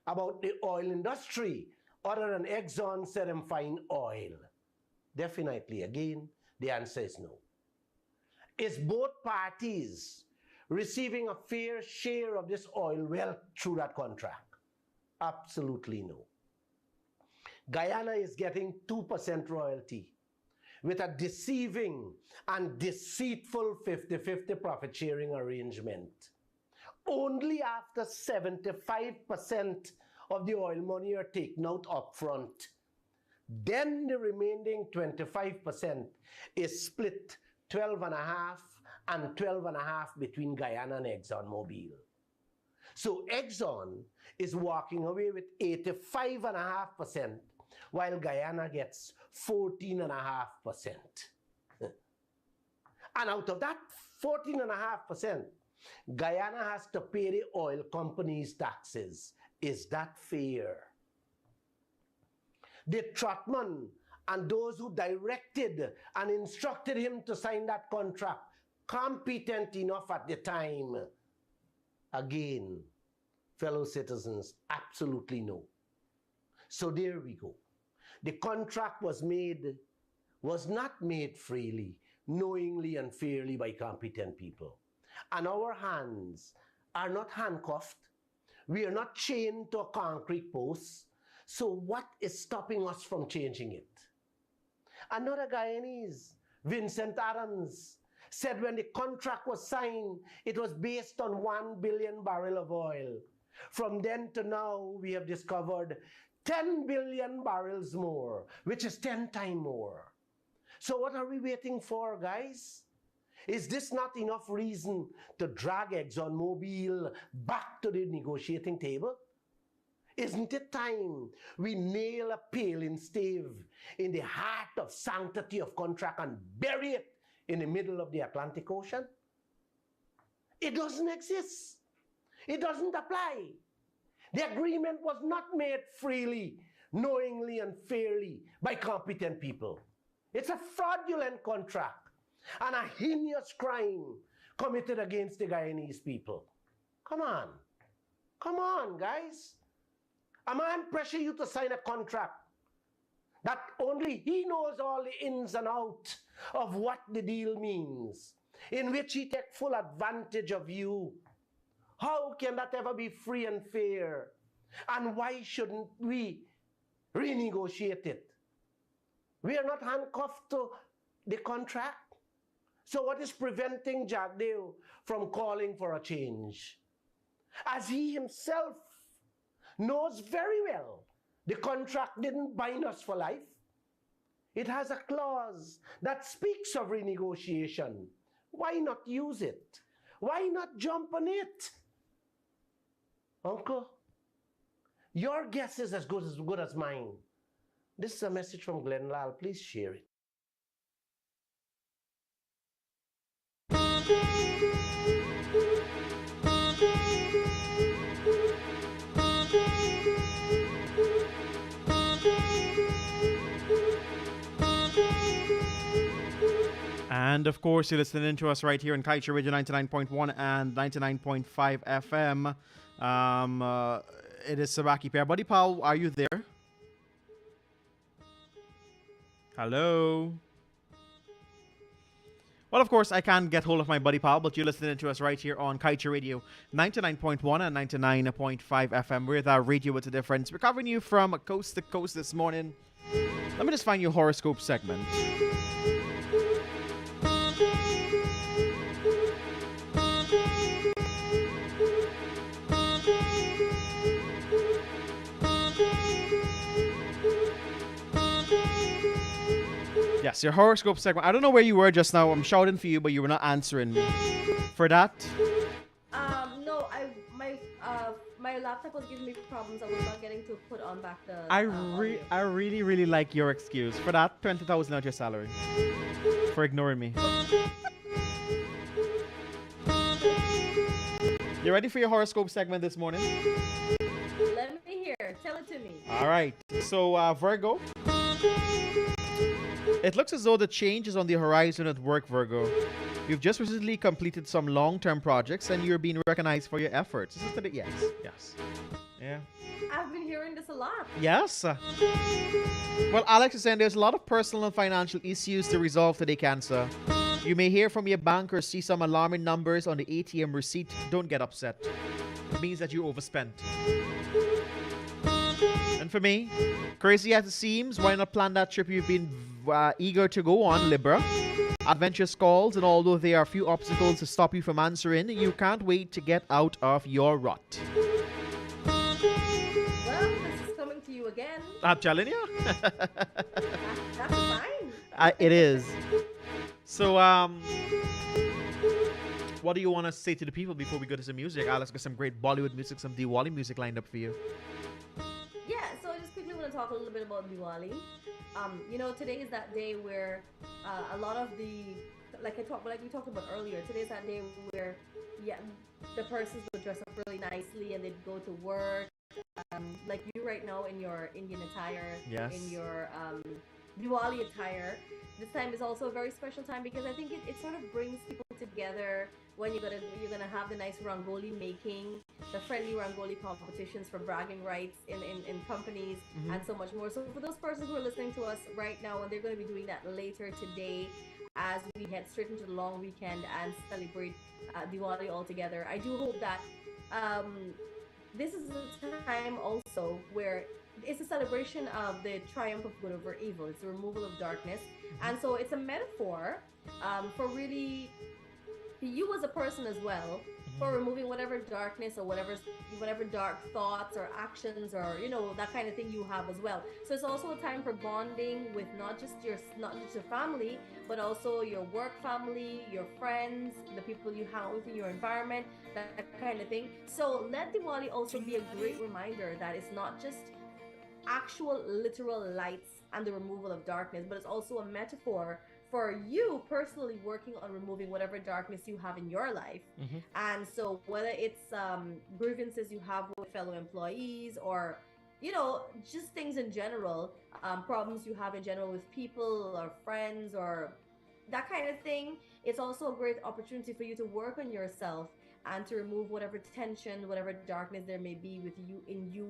about the oil industry other than Exxon said him find oil? Definitely, again, the answer is no. Is both parties receiving a fair share of this oil wealth through that contract? Absolutely no. Guyana is getting 2% royalty with a deceiving and deceitful 50-50 profit sharing arrangement. Only after 75% of the oil money are taken out upfront, then the remaining 25% is split 12.5 and 12.5 between Guyana and ExxonMobil. So Exxon is walking away with 85.5%, while Guyana gets 14.5%. And out of that 14.5%, Guyana has to pay the oil companies taxes. Is that fair? Did Trotman and those who directed and instructed him to sign that contract competent enough at the time? Again, fellow citizens, absolutely no. So there we go. the contract was not made freely, knowingly and fairly by competent people. And our hands are not handcuffed. We are not chained to a concrete post. So what is stopping us from changing it? Another Guyanese, Vincent Adams, said when the contract was signed, it was based on 1 billion barrel of oil. From then to now, we have discovered 10 billion barrels more, which is 10 times more. So what are we waiting for, guys? Is this not enough reason to drag ExxonMobil back to the negotiating table? Isn't it time we nail a pail and stave in the heart of sanctity of contract and bury it in the middle of the Atlantic Ocean? It doesn't exist. It doesn't apply. The agreement was not made freely, knowingly and fairly by competent people. It's a fraudulent contract and a heinous crime committed against the Guyanese people. Come on, guys. A man pressure you to sign a contract that only he knows all the ins and outs of what the deal means, in which he takes full advantage of you. How can that ever be free and fair? And why shouldn't we renegotiate it? We are not handcuffed to the contract. So what is preventing Jagdeo from calling for a change? As he himself knows very well, the contract didn't bind us for life. It has a clause that speaks of renegotiation. Why not use it? Why not jump on it? Uncle, your guess is as good as mine. This is a message from Glenn Lal. Please share it. And of course, you're listening to us right here on Kaieteur Radio 99.1 and 99.5 FM. It is Subah Pyar. Buddy Pal, are you there? Hello? Well, of course, I can't get hold of my buddy Pal, but you're listening to us right here on Kaieteur Radio 99.1 and 99.5 FM. We're the radio with a difference. We're covering you from coast to coast this morning. Let me just find your horoscope segment. Yes, your horoscope segment. I don't know where you were just now. I'm shouting for you, but you were not answering me. For that? No, my laptop was giving me problems. I was not getting to put on back the. I really, really like your excuse. For that, 20,000 out your salary. For ignoring me. You ready for your horoscope segment this morning? Let me hear. Tell it to me. All right. So, Virgo. It looks as though the change is on the horizon at work, Virgo. You've just recently completed some long-term projects and you're being recognized for your efforts. Is this yes. Yeah. I've been hearing this a lot. Yes. Well, Alex is saying there's a lot of personal and financial issues to resolve today, Cancer. You may hear from your bank or see some alarming numbers on the ATM receipt. Don't get upset. It means that you overspent. And for me, crazy as it seems, why not plan that trip you've been eager to go on, Libra? Adventurous calls, and although there are a few obstacles to stop you from answering, you can't wait to get out of your rut. Well, this is coming to you again. I'm telling you. That's fine. It is. So, what do you want to say to the people before we go to some music? Alex got some great Bollywood music, some Diwali music lined up for you. Yeah, so I just quickly want to talk a little bit about Diwali. Today is that day where a lot of like we talked about earlier, today's that day where the persons would dress up really nicely and they'd go to work. Like you right now in your Indian attire, yes. in your Diwali attire. This time is also a very special time because I think it sort of brings people together when you're gonna have the nice rangoli making, the friendly rangoli competitions for bragging rights in companies, and so much more. So for those persons who are listening to us right now, and they're going to be doing that later today as we head straight into the long weekend and celebrate Diwali all together, I do hope that this is a time also where it's a celebration of the triumph of good over evil. It's the removal of darkness. And so it's a metaphor for really you as a person as well, for removing whatever darkness or whatever dark thoughts or actions or that kind of thing you have as well. So it's also a time for bonding with not just your family, but also your work family, your friends, the people you hang out with in your environment, that kind of thing. So let Diwali also be a great reminder that it's not just actual literal lights and the removal of darkness, but it's also a metaphor for you personally working on removing whatever darkness you have in your life. And so whether it's grievances you have with fellow employees or just things in general, problems you have in general with people or friends or that kind of thing, it's also a great opportunity for you to work on yourself and to remove whatever tension, whatever darkness there may be with you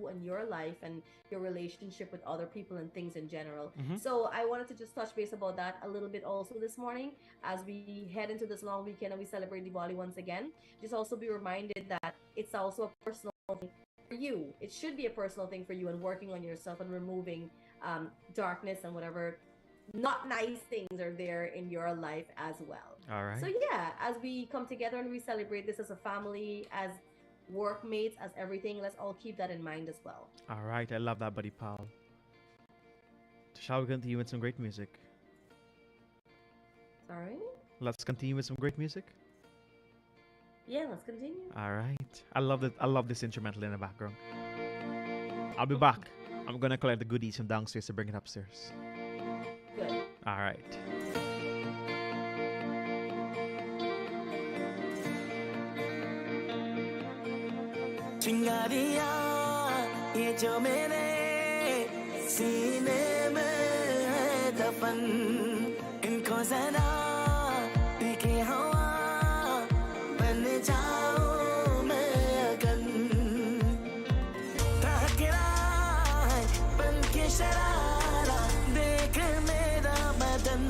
and your life and your relationship with other people and things in general. So I wanted to just touch base about that a little bit also this morning as we head into this long weekend and we celebrate Diwali once again. Just also be reminded that it's also a personal thing for you. It should be a personal thing for you and working on yourself and removing darkness and whatever not nice things are there in your life as well. All right. So yeah, as we come together and we celebrate this as a family, as workmates, as everything, let's all keep that in mind as well. All right. I love that, buddy pal. Shall we continue with some great music? Sorry? Let's continue with some great music. Yeah, let's continue. All right. I love this instrumental in the background. I'll be back. I'm gonna collect the goodies from downstairs to bring it upstairs. Good. All right. चिंगारियां ये जो मेरे सीने में है दफन, इनको जरा पीके हवा बन जाऊं मैं अगन, ताकरा बन के शरारा देख मेरा बदन,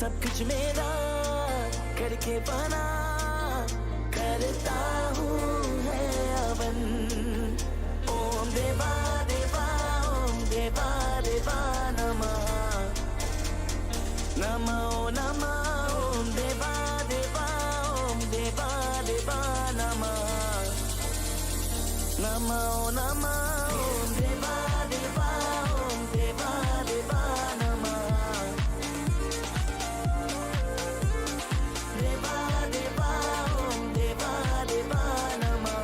सब कुछ मेरा करके बना करता हूँ है अवन। ओम देवा देवा ओम देवा देवा नमः नमो नमः ओम देवा देवा ओम देवा देवा नमः नमो नमः ओम देवा देवा ओम देवा देवा नमः देवा देवा ओम देवा देवा नमः।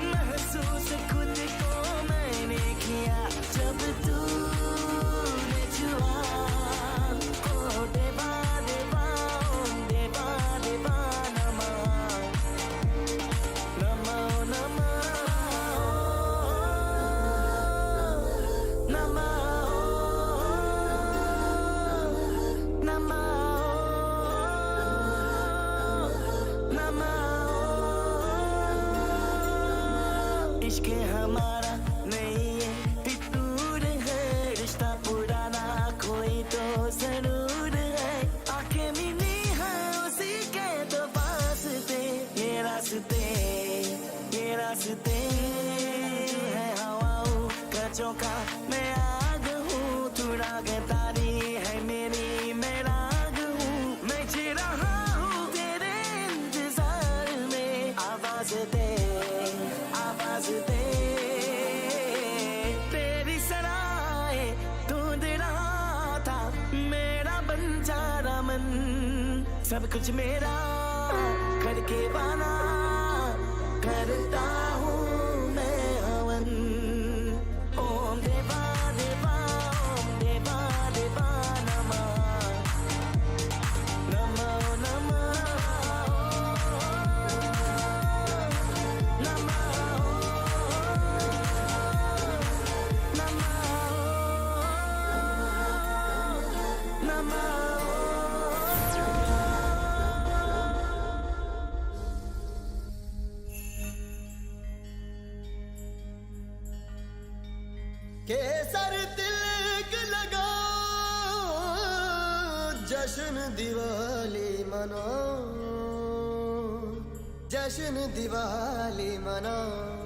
महसूस खुद को मैंने किया जब तूने छुआ, ओ देवा देवा ओम देवा देवा नमः नमो नमः नमः इश्क हमारा नहीं है फितूर है, रिश्ता पुराना कोई तो जरूर है, आंखें मिली है उसी के तो वास्ते, ये रास्ते है हवाओं का चौका, मैं आग हूँ तू राग तारी है मेरी, मैं राग हूँ मैं जी रहा हूँ तेरे इंतजार में, आवाज दे तेरी सराय ढूंढ रहा था मेरा बंजारा मन, सब कुछ मेरा करके बना करता हूँ मैं हवन। ओम देवा देवा ओम देवा देवा नमः नमो नमः नमः जश्न दिवाली मनाओ जश्न दिवाली मनाओ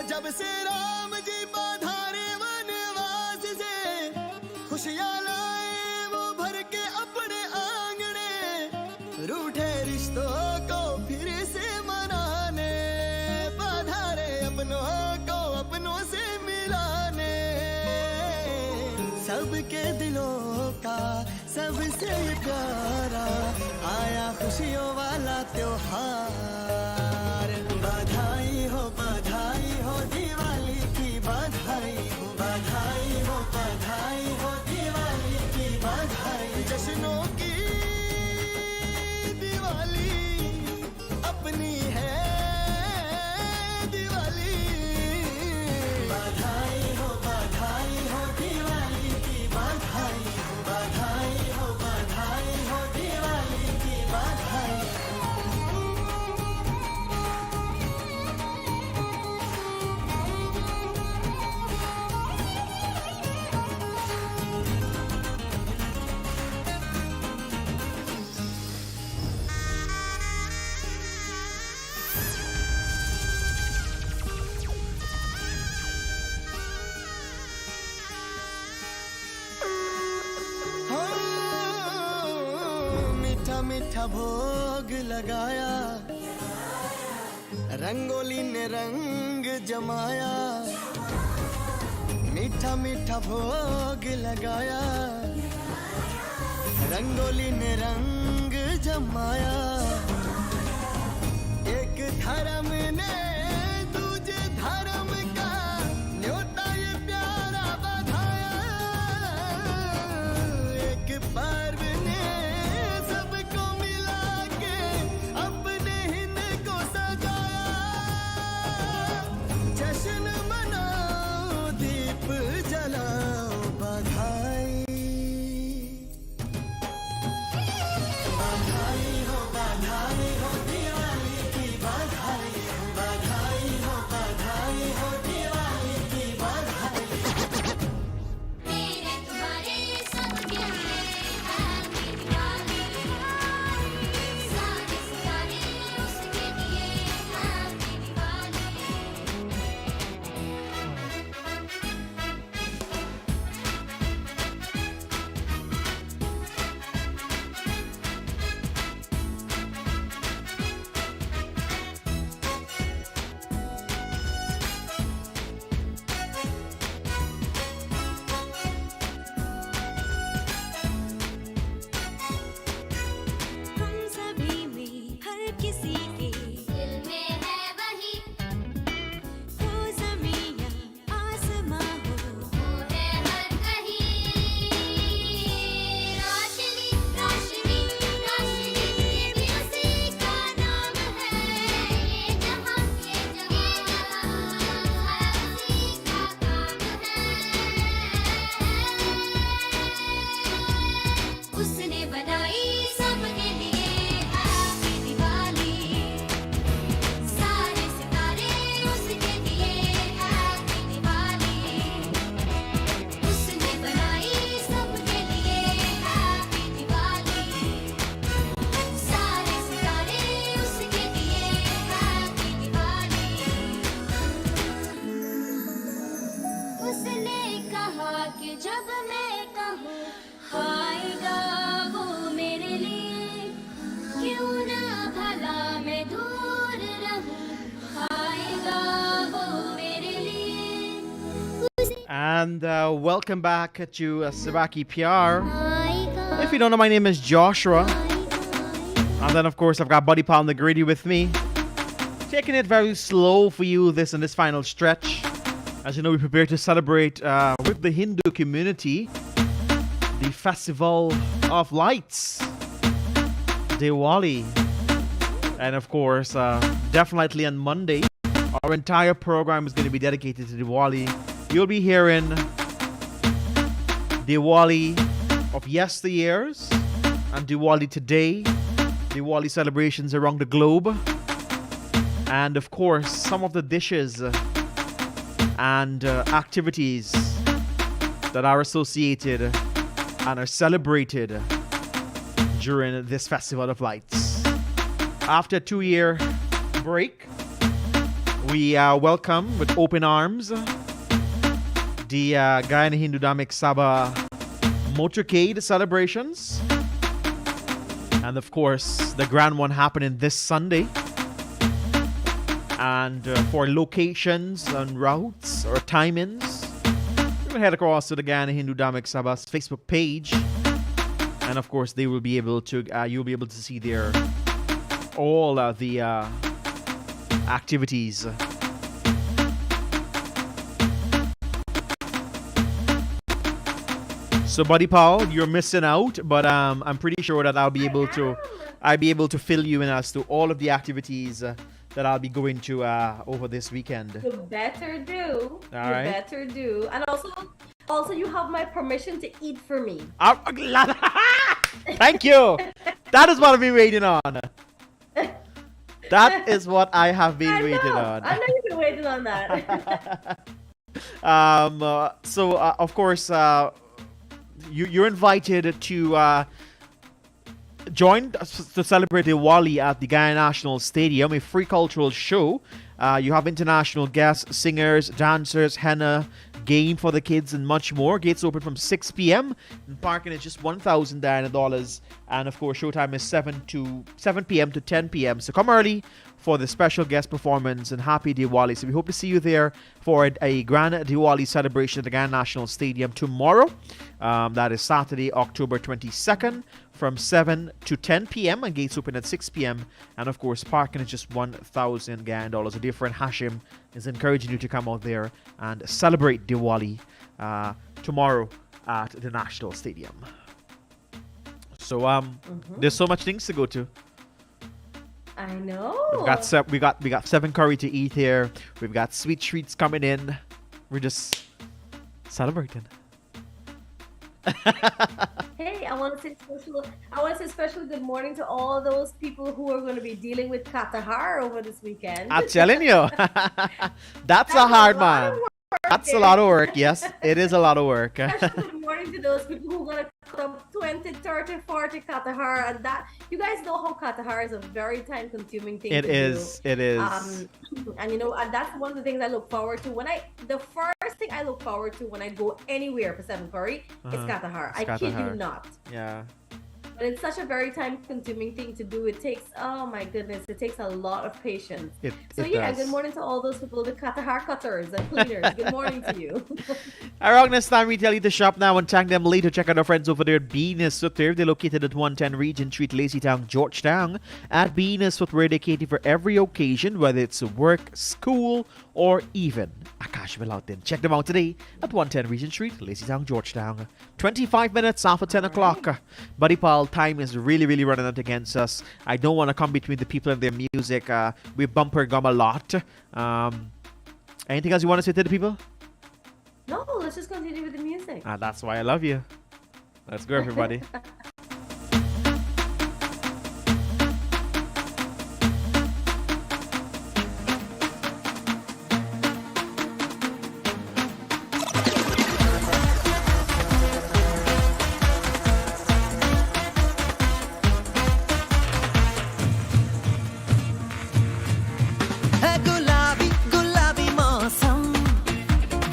जब से राम जी पधारे वनवास से खुशियाँ लाए वो भर के अपने आंगने रूठे रिश्तों को फिर से मनाने पधारे अपनों को अपनों से मिलाने सबके दिलों का सबसे प्यारा आया खुशियों वाला त्योहार बधाई हो दिवाली की बधाई हो दिवाली की बधाई जश्नों की दिवाली अपनी है दिवाली बधाई हो दिवाली की बधाई हो दिवाली की बधाई मीठा भोग लगाया रंगोली ने रंग जमाया मीठा भोग लगाया रंगोली ने रंग जमाया एक धर्म ने दूजे धर्म का न्योता ये प्यारा बधाया एक पर्व ने सबको मिला के अपने हिंद को सजाया जश्न मनाओ दीप जलाओ बधाई हो दिवाली की बधाई हो दिवाली की बधाई मेरे तुम्हारे सबके हैप्पी दिवाली सारे सितारे उसके लिए हैप्पी दिवाली हम सभी में हर किसी के दिल में है वही हो ज़मीन या आसमां हो वो है हर कहीं रोशनी रोशनी रोशनी ये भी उसी का नाम है ये जहां उसी का काम है उसने बनाई सबके लिए हैप्पी दिवाली सारे सितारे उसके लिए हैप्पी दिवाली उसने बनाई सबके लिए हैप्पी दिवाली सारे सितारे उसके लिए हैप्पी दिवाली उसने कहा कि जब मैं कहूँ आएगा वो मेरे लिए क्यों ना भला मैं दूर रहूं आएगा वो मेरे लिए And welcome back to Subah Pyar. If you don't know, my name is Joshua. And then, of course, I've got Buddy Pound the Grady with me. Taking it very slow for you in this final stretch. As you know, we prepare to celebrate with the Hindu community the Festival of Lights, Diwali. And of course, definitely on Monday, Our entire program is going to be dedicated to Diwali. You'll be hearing Diwali of yesteryears and Diwali today, Diwali celebrations around the globe, and of course, some of the dishes and activities that are associated and are celebrated during this Festival of Lights. After a 2-year break, we welcome with open arms the Guyana Hindu Dhamik Sabha motorcade celebrations. And of course, the grand one happening this Sunday. And for locations and routes or timings, you can head across to the Guyana Hindu Dhamik Sabha's Facebook page. And of course, they will be able to, you'll be able to see there all the activities. So, Buddy Paul, you're missing out, but I'm pretty sure that I'll be able to fill you in as to all of the activities that I'll be going to over this weekend. You better do. All right. Better do. And also, you have my permission to eat for me. Thank you. That is what I've been waiting on. That is what I have been waiting on. I know you've been waiting on that. So of course, you're invited to join to celebrate Diwali at the Guyana National Stadium, a free cultural show. You have international guests, singers, dancers, henna, game for the kids, and much more. Gates open from 6 p.m. and parking is just $1,000. And of course, showtime is 7 p.m. to 10 p.m. So come early for the special guest performance and happy Diwali. So we hope to see you there for a grand Diwali celebration at the Guyana National Stadium tomorrow. That is Saturday, October 22nd from 7 to 10 p.m. and gates open at 6 p.m. And of course, parking is just $1,000 Guyana. A dear friend Hashim is encouraging you to come out there and celebrate Diwali tomorrow at the National Stadium. So there's so much things to go to. I know. We got 7 curry to eat here. We've got sweet treats coming in. We're just celebrating. Hey, I want to say special good morning to all those people who are going to be dealing with Kaieteur over this weekend. I'm telling you, that's a hard man. That's a lot of work. Yes, it is a lot of work. Good morning to those people who are going to come 20, 30, 40 Kaieteur, and that you guys know how Kaieteur is a very time-consuming thing. It is. Do. It is. And and that's one of the things I look forward to the first thing I look forward to when I go anywhere for 7 curry is Kaieteur. I kid you not. Yeah. But it's such a very time-consuming thing to do. It takes, oh my goodness, it takes a lot of patience. It does. Good morning to all those people, the Kaieteur cutters and cleaners. Good morning to you. Alright, next time we tell you to shop now and thank them later. Check out our friends over there at Venus Footwear. They're located at 110 Regent Street, Lazytown, Georgetown. At Venus Footwear, they cater for every occasion, whether it's work, school, or even a casual outing. Check them out today at 110 Regent Street, Lazytown, Georgetown. 25 minutes after 10 o'clock. Buddy Paul, time is really, really running out against us. I don't want to come between the people and their music. We bumper gum a lot. Anything else you want to say to the people? No, let's just continue with the music. That's why I love you. Let's go, everybody.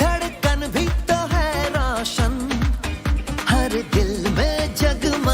धड़कन भी तो है रोशन हर दिल में जगमग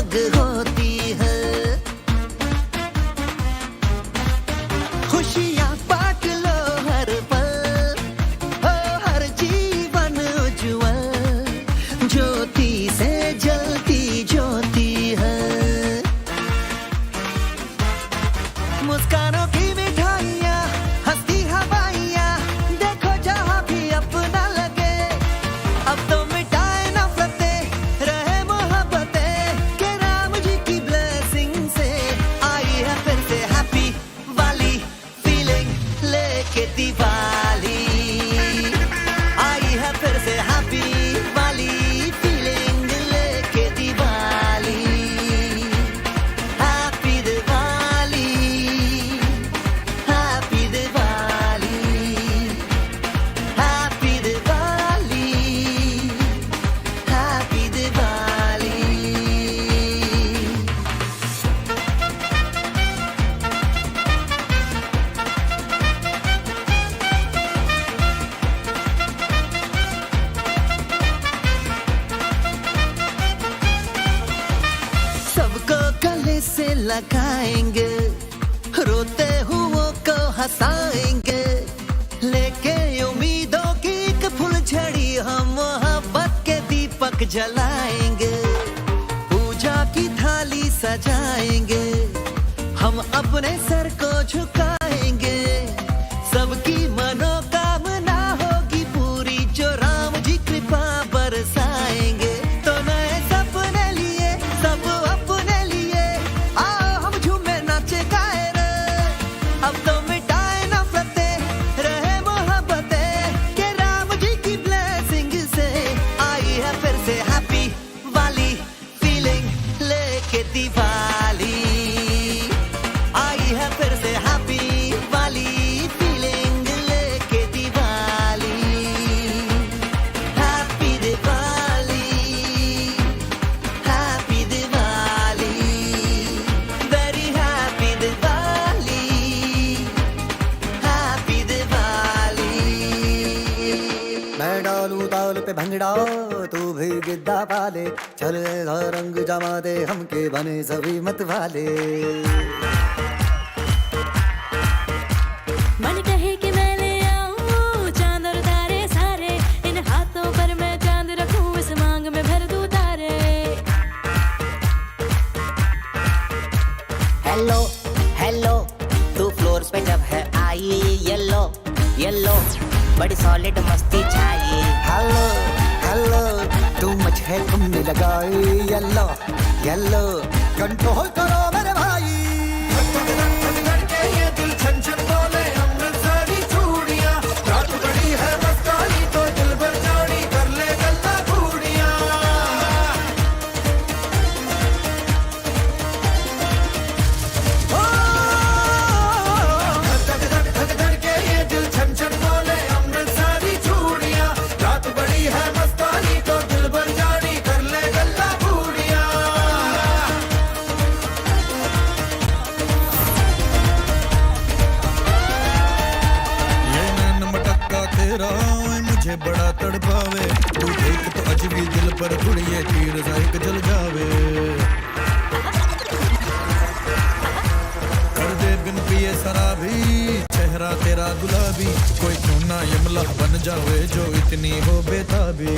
लगाएंगे रोते हुओं को हंसाएंगे लेके उम्मीदों की एक फुलझड़ी हम मोहब्बत के दीपक जलाएंगे पूजा की थाली सजाएंगे हम अपने सर को झुकाएंगे सबकी मनोकामना होगी पूरी जो राम जी कृपा बरसाएंगे तो नए सपने लिए सब अपने लिए आओ हम झूमे नाचे गाए रे अब तो मिटाए नफरतें रहे मोहब्बतें के राम जी की ब्लेसिंग से आई है फिर से हैप्पी वाली फीलिंग लेके दिवाली आई है फिर से हैप्पी वाली फीलिंग लेके Diwali happy Diwali very happy Diwali मैं डालू ताल पे भंगड़ा तू भी गिद्दा पाले चल ऐसा रंग जमा दे हमके बने सभी मत वाले मन कहे कि मैं ले आऊं चांद और तारे सारे इन हाथों पर मैं चांद रखूं इस मांग में भर दूं तारे हेलो हेलो तू फ्लोर पे जब है आई येलो येलो बड़ी सॉलिड मस्ती छाई हेलो हेलो तू मुझे तुमने लगाई येलो येलो कंट्रोल करो मेरे भाई ये दिल छन छन बोले अमृतसरी चूड़ियां रात बड़ी है मस्तानी तो दिल भर जानी कर ले गल्ला बूढ़ियां ये दिल छन छन बोले अमृतसरी चूड़ियां रात बड़ी है मस्तानी तो दिल भर जानी कर ले गल्ला बूढ़ियां ये नैन मटक्का तेरा ओए मुझे बड़ा तड़पावे तू देख तो अज भी दिल पर गुड़िए तीर सा एक जल जावे कर दे बिन पिए शराबी चेहरा तेरा गुलाबी कोई क्यों ना यमला बन जावे जो इतनी हो बेताबी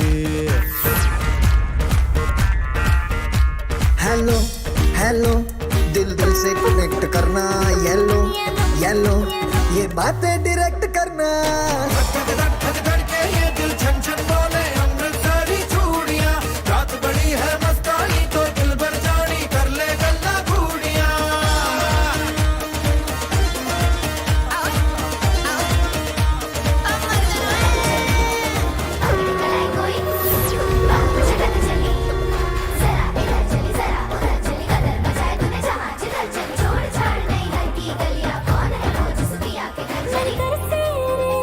हेलो हेलो दिल दिल से कनेक्ट करना येलो येलो ये बातें डायरेक्ट करना ये दिल छन छन बोले अमृतसरी चूड़ियां रात बड़ी है मस्तानी तो दिल भर जानी कर ले गल्ला बूढ़ियां मेरी तरफ से रे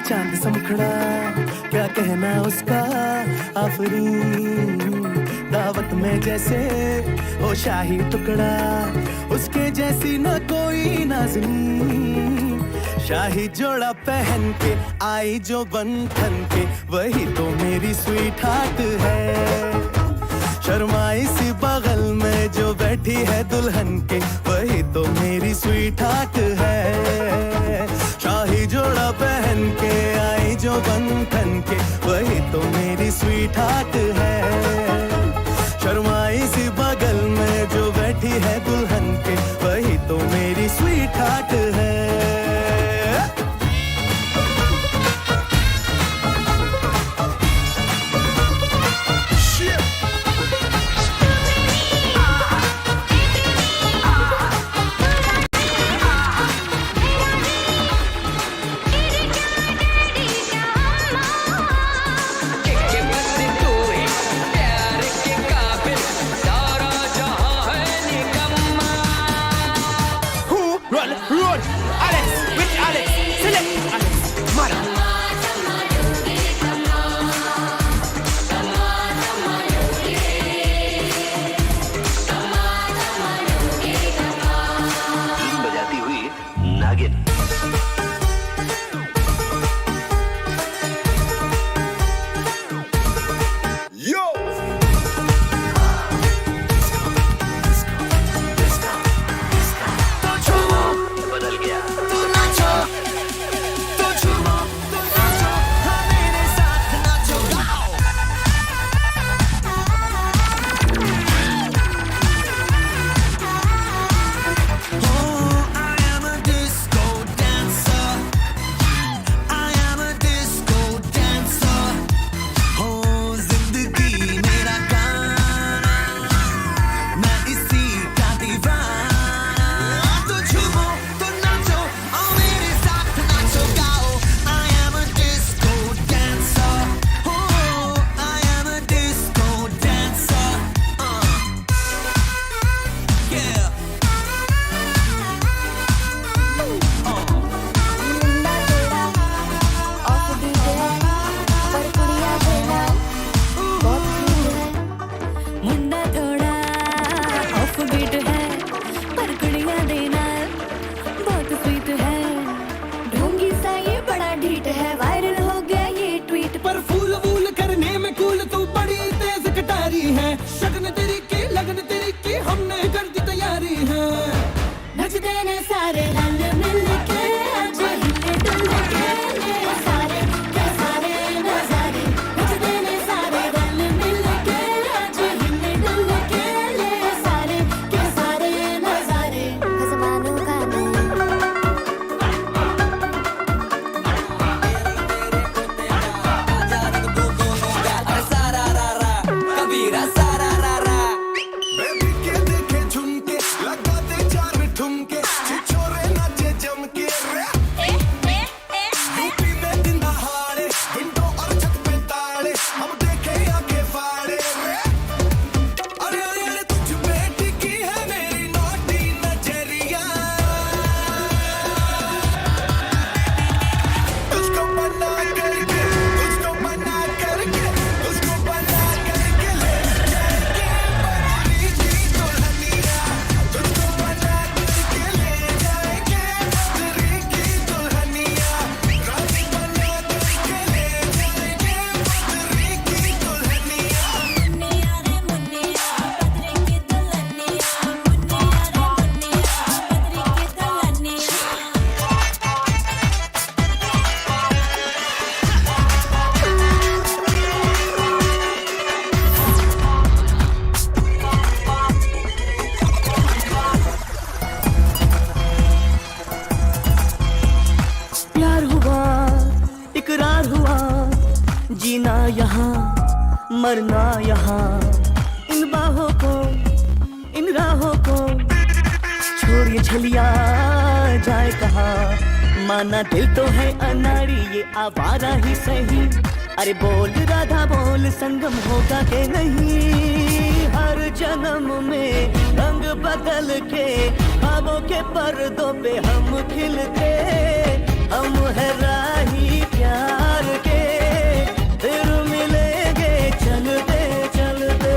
चांद समखड़ा क्या कहना उसका आफरीन दावत में जैसे वो शाही टुकड़ा उसके जैसी न कोई नाज़नीन शाही जोड़ा पहन के आई जो बंधन के वही तो मेरी स्वीट हार्ट है शर्माई सी बगल में जो बैठी है दुल्हन के वही तो मेरी स्वीट हार्ट है शाही जोड़ा पहन के आई जो बंधन के वही तो मेरी स्वीट हार्ट है शर्माई सी बगल में जो बैठी है दुल्हन के वही तो मेरी स्वीट हार्ट है मरना यहाँ इन बाहों को इन राहों को छोड़िए छलिया जाए कहाँ माना दिल तो है अनाड़ी ये आवारा ही सही अरे बोल राधा बोल संगम होगा के नहीं हर जन्म में रंग बदल के ख्वाबों के पर्दों पे हम खिलते हम है राही प्यार प्यार के फिर मिलेंगे चलते चलते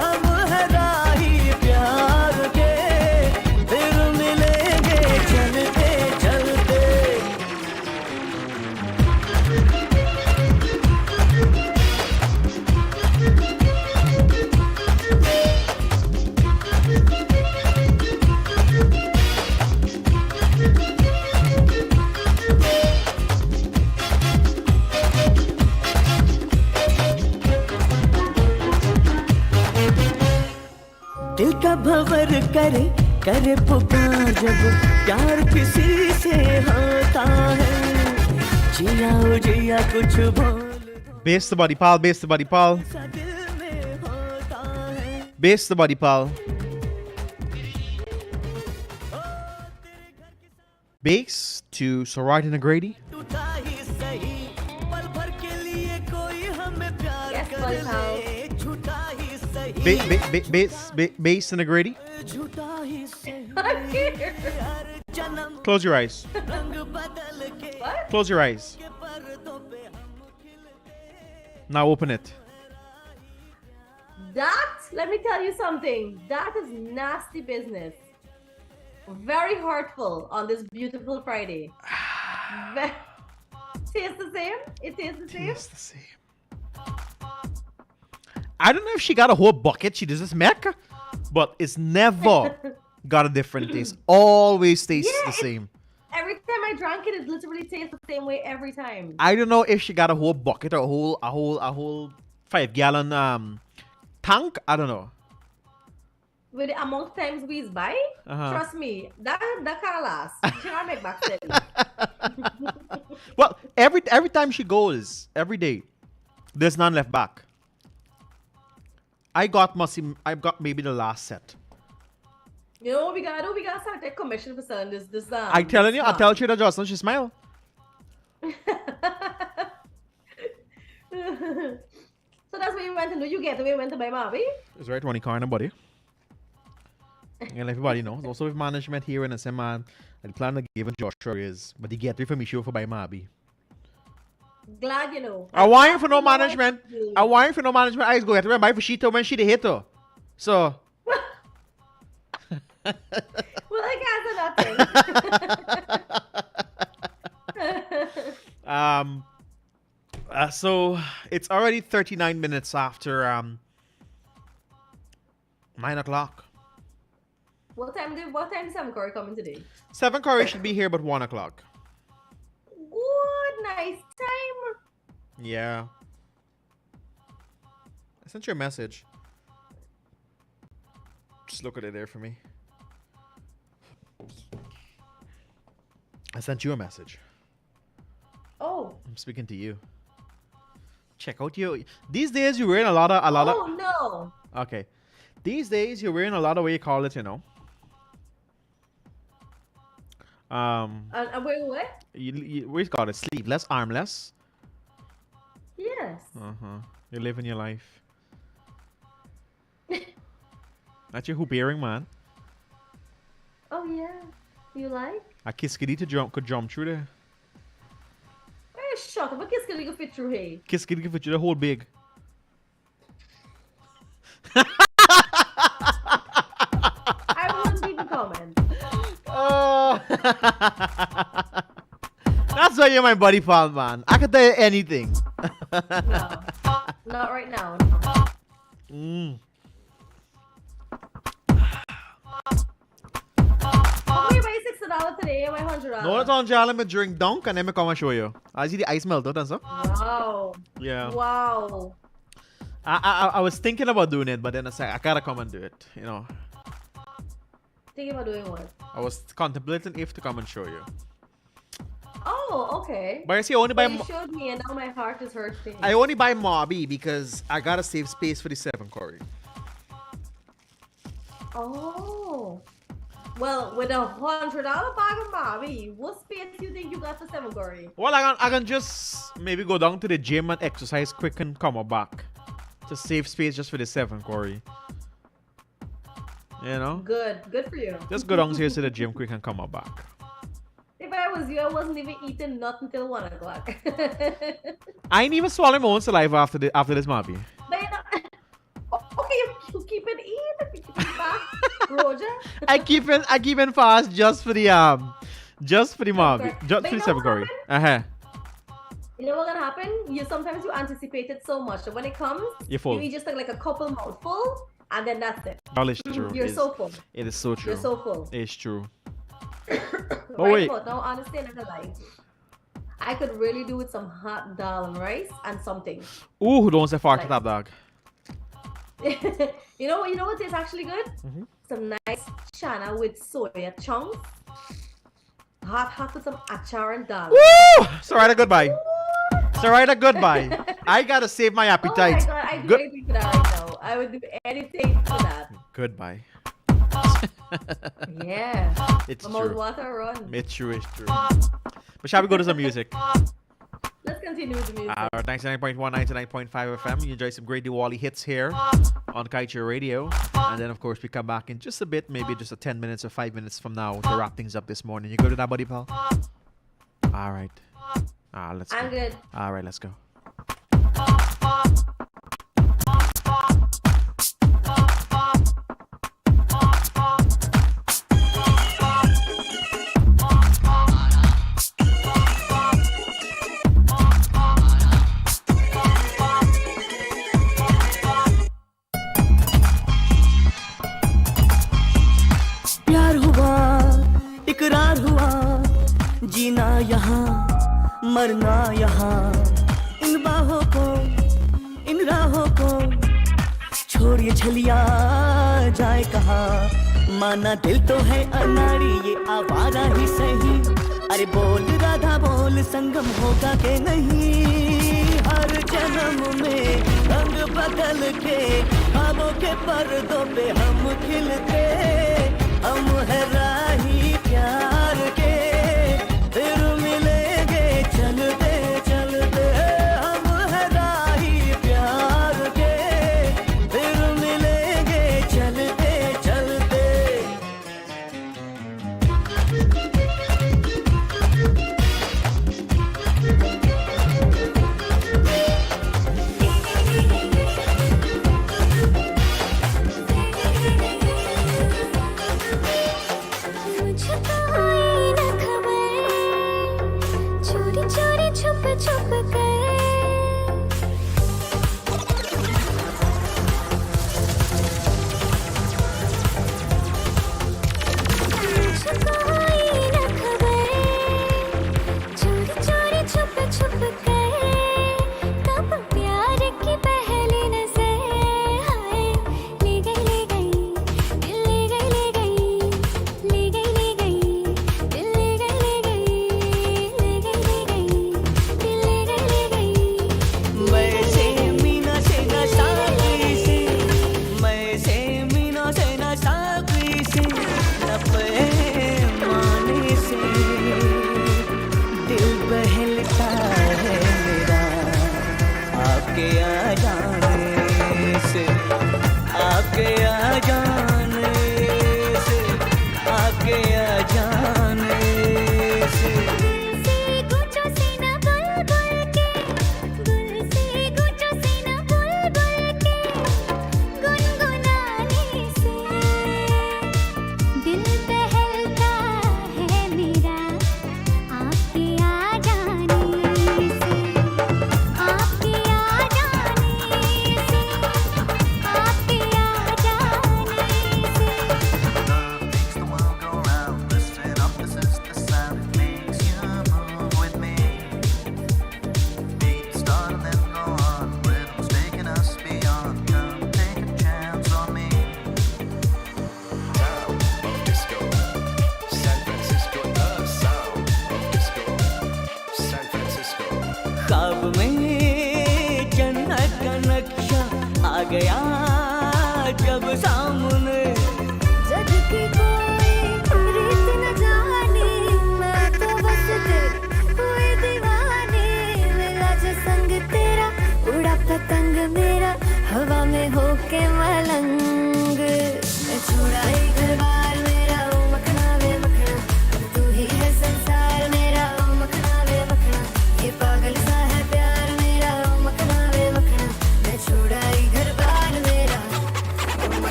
हम है राही प्यार के फिर मिलेंगे चलते चलते दिल का भंवर करे करे पुकार जब प्यार किसी से होता है जिया ओ जिया कुछ बोल Base the body pal, base the body pal. सा दिल में होता है Base the body pal. Base to Soraya and Grady. टूटा ही सही पल भर के लिए कोई हमें प्यार Yes, कर buddy pal. ले झूठा ही सही Base and Grady. झूठा ही सही I'm here. हर जन्म Close your eyes. रंग बदल के Close your eyes. पर्दों पे हम Now open it. That, let me tell you something. That is nasty business. Very hurtful on this beautiful Friday. Tastes the same? It tastes the same? Tastes the same. I don't know if she got a whole bucket. She does this mecca, but it's never got a different taste. Always tastes Yeah, the same. Every time I drank it, it literally tastes the same way every time. I don't know if she got a whole bucket or a whole 5-gallon tank. I don't know. With the amount of times we buy, trust me, that can't last. She can't make back steady. Well, every time she goes, every day, there's none left back. I've got maybe the last set. You know what we gotta do? We gotta start take commission for selling this. I telling you, I tell you that Jocelyn, she smile. So that's what you went to do. You get the way you went to buy Marby. It's right when he corner, buddy. And everybody knows. Also with management here in the same man, I plan to give Joshua is, but he get it for me sure for buy Marby. Glad you know. I want him for no management. I want him for no management. I just go get it buy for she when she the hater. So. Well, I guess nothing. So it's already 39 minutes after 9 o'clock. What time is Sam Curry coming today? 7 Curry should be here but 1 o'clock. Good, nice time. Yeah. I sent you a message. Just look at it there for me. I sent you a message. Oh. I'm speaking to you. Check out you. These days you're wearing a lot of. Oh no. Okay. These days you're wearing a lot of what you call it, you know. I'm wearing what? We call it sleeveless, armless. Yes. You're living your life. That's your hoop earring, man. Oh yeah. You like? A kiss kitty could jump through there. Hey, shut up. A kiss can fit through here. Kiss kitty could fit through the whole big. I wouldn't even comment. Oh. That's why you're my buddy pal, man. I can tell you anything. No. Not right now. How much you buy $60 today? Am I $100? No, it's on Jala. Me drink dunk and then me come and show you. I see the ice melt out and stuff. Wow. Yeah. Wow. I was thinking about doing it, but then I said I gotta come and do it. You know. Thinking about doing what? I was contemplating if to come and show you. Oh, okay. But I see, I only buy. You showed me, and now my heart is hurting. I only buy Mobby because I gotta save space for the 7 Curry. Oh. Well, with $100 bag of Bobby, what space do you think you got for 7 Curry? Well, I can just maybe go down to the gym and exercise quick and come back to save space just for the 7 Curry. You know? Good for you. Just go downstairs to the gym quick and come back. If I I was you, I wasn't even eating nothing till 1 o'clock. I ain't even swallow my own saliva after this, Marby. But okay, you keep it eating, you keep it fast, Roger. I keep it fast just for the Marby, just for the seven curry. You know what's gonna happen? Sometimes you anticipate it so much that when it comes, You're full. you eat just like a couple mouthful, and then that's it. Well, it's true. You're so full. It is so true. You're so full. It's true. Oh wait. But now, honestly, I'm not gonna lie. I could really do with some hot dal and rice and something. Ooh, who don't say fart top dog? You know what is actually good? Mm-hmm. Some nice chana with soya chunks. Hot with some achar and dal. Woo! Sarita, goodbye. Sarita, goodbye. I gotta save my appetite. Oh my god, I'd do anything for that right now. I would do anything for that. Goodbye. Yeah. It's My mouth true. water run. It's true. But shall we go to some music? Let's continue with the music. 99.1, 99.5 FM. You enjoy some great Diwali hits here on Kaieteur Radio. And then, of course, we come back in just a bit, maybe just 10 minutes or 5 minutes from now to wrap things up this morning. You go to that, buddy, pal? All right. Let's go. I'm good. All right, let's go. प्यार हुआ इकरार हुआ जीना यहाँ मरना यहाँ इन बाहों को इन राहों को छोड़िए छलिया जाए कहाँ माना दिल तो है अनाड़ी ये आवारा ही सही अरे बोल राधा बोल संगम होगा के नहीं हर जन्म में रंग बदल के ख्वाबों के पर्दों पे हम खिलते हम है राही प्यार के फिर मिलेंगे चलते चलते हम है राही प्यार के फिर मिलेंगे चलते चलते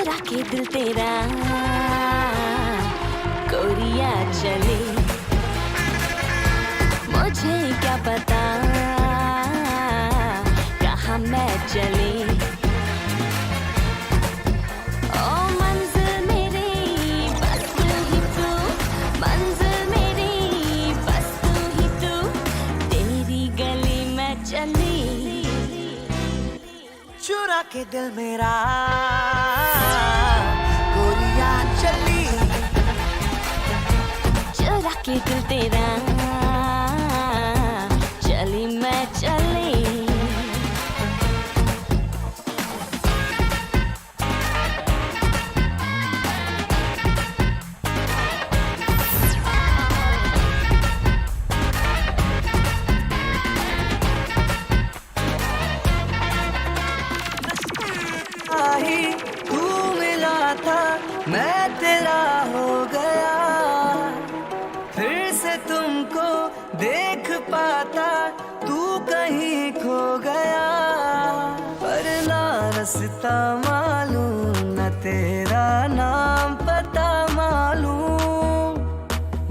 चुरा के दिल तेरा कोरिया चले मुझे क्या पता कहाँ मैं चली ओ मंजिल मेरी बस तू ही तू मंजिल मेरी बस तू ही तू तेरी गली में चली चुरा के दिल मेरा गोरिया चली चुरा के दिल तेरा चली मैं चली तू मिला था मैं तेरा हो गया फिर से तुमको देख पाता तू कहीं खो गया पर ना रास्ता मालूम न तेरा नाम पता मालूम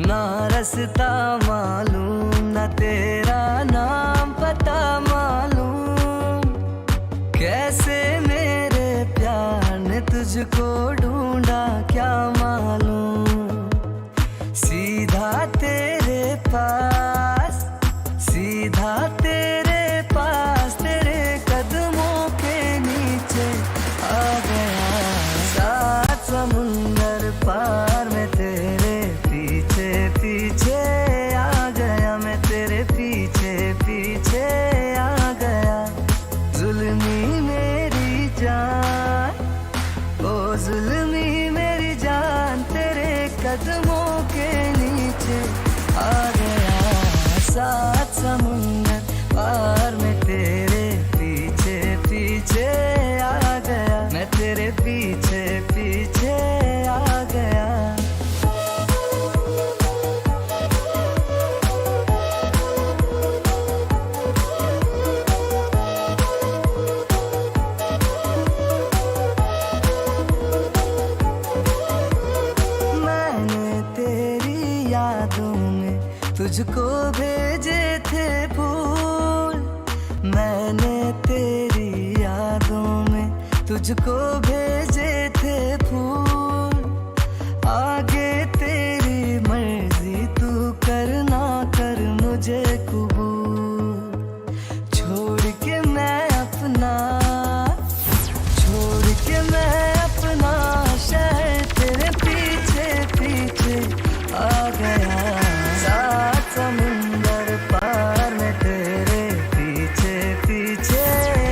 ना रास्ता मालूम न तेरा नाम पता मालूम कैसे मेरे प्यार ने तुझको ढूंढा क्या मालूम सीधा तेरे पास तेरे कदमों के नीचे आ गया सात समुंदर पार में तेरे पीछे पीछे आ गया मैं तेरे पीछे पीछे आ गया जुल्मी मेरी जान ओ जुल्मी मेरी जान तेरे कदमों के नीचे आ गया सात समुंदर पार में तेरे पीछे पीछे आ गया मैं तेरे पीछे पीछे आ गया मैंने तेरी यादों में तुझको भेजे थे फूल मैंने तेरी यादों में तुझको भेजे थे फूल आगे तेरी मर्जी तू करना कर मुझे कबूल छोड़ के मैं अपना शहर तेरे पीछे पीछे आ गया सात समुंदर पार में तेरे पीछे पीछे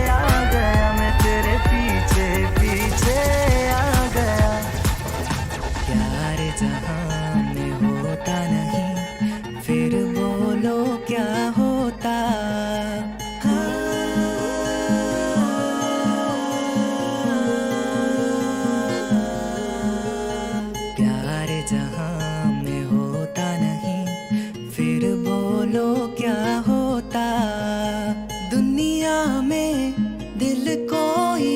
आ गया मैं तेरे पीछे पीछे आ गया प्यार जहां में होता नहीं फिर बोलो क्या होता प्यार जहां में होता नहीं फिर बोलो क्या होता दुनिया में दिल कोई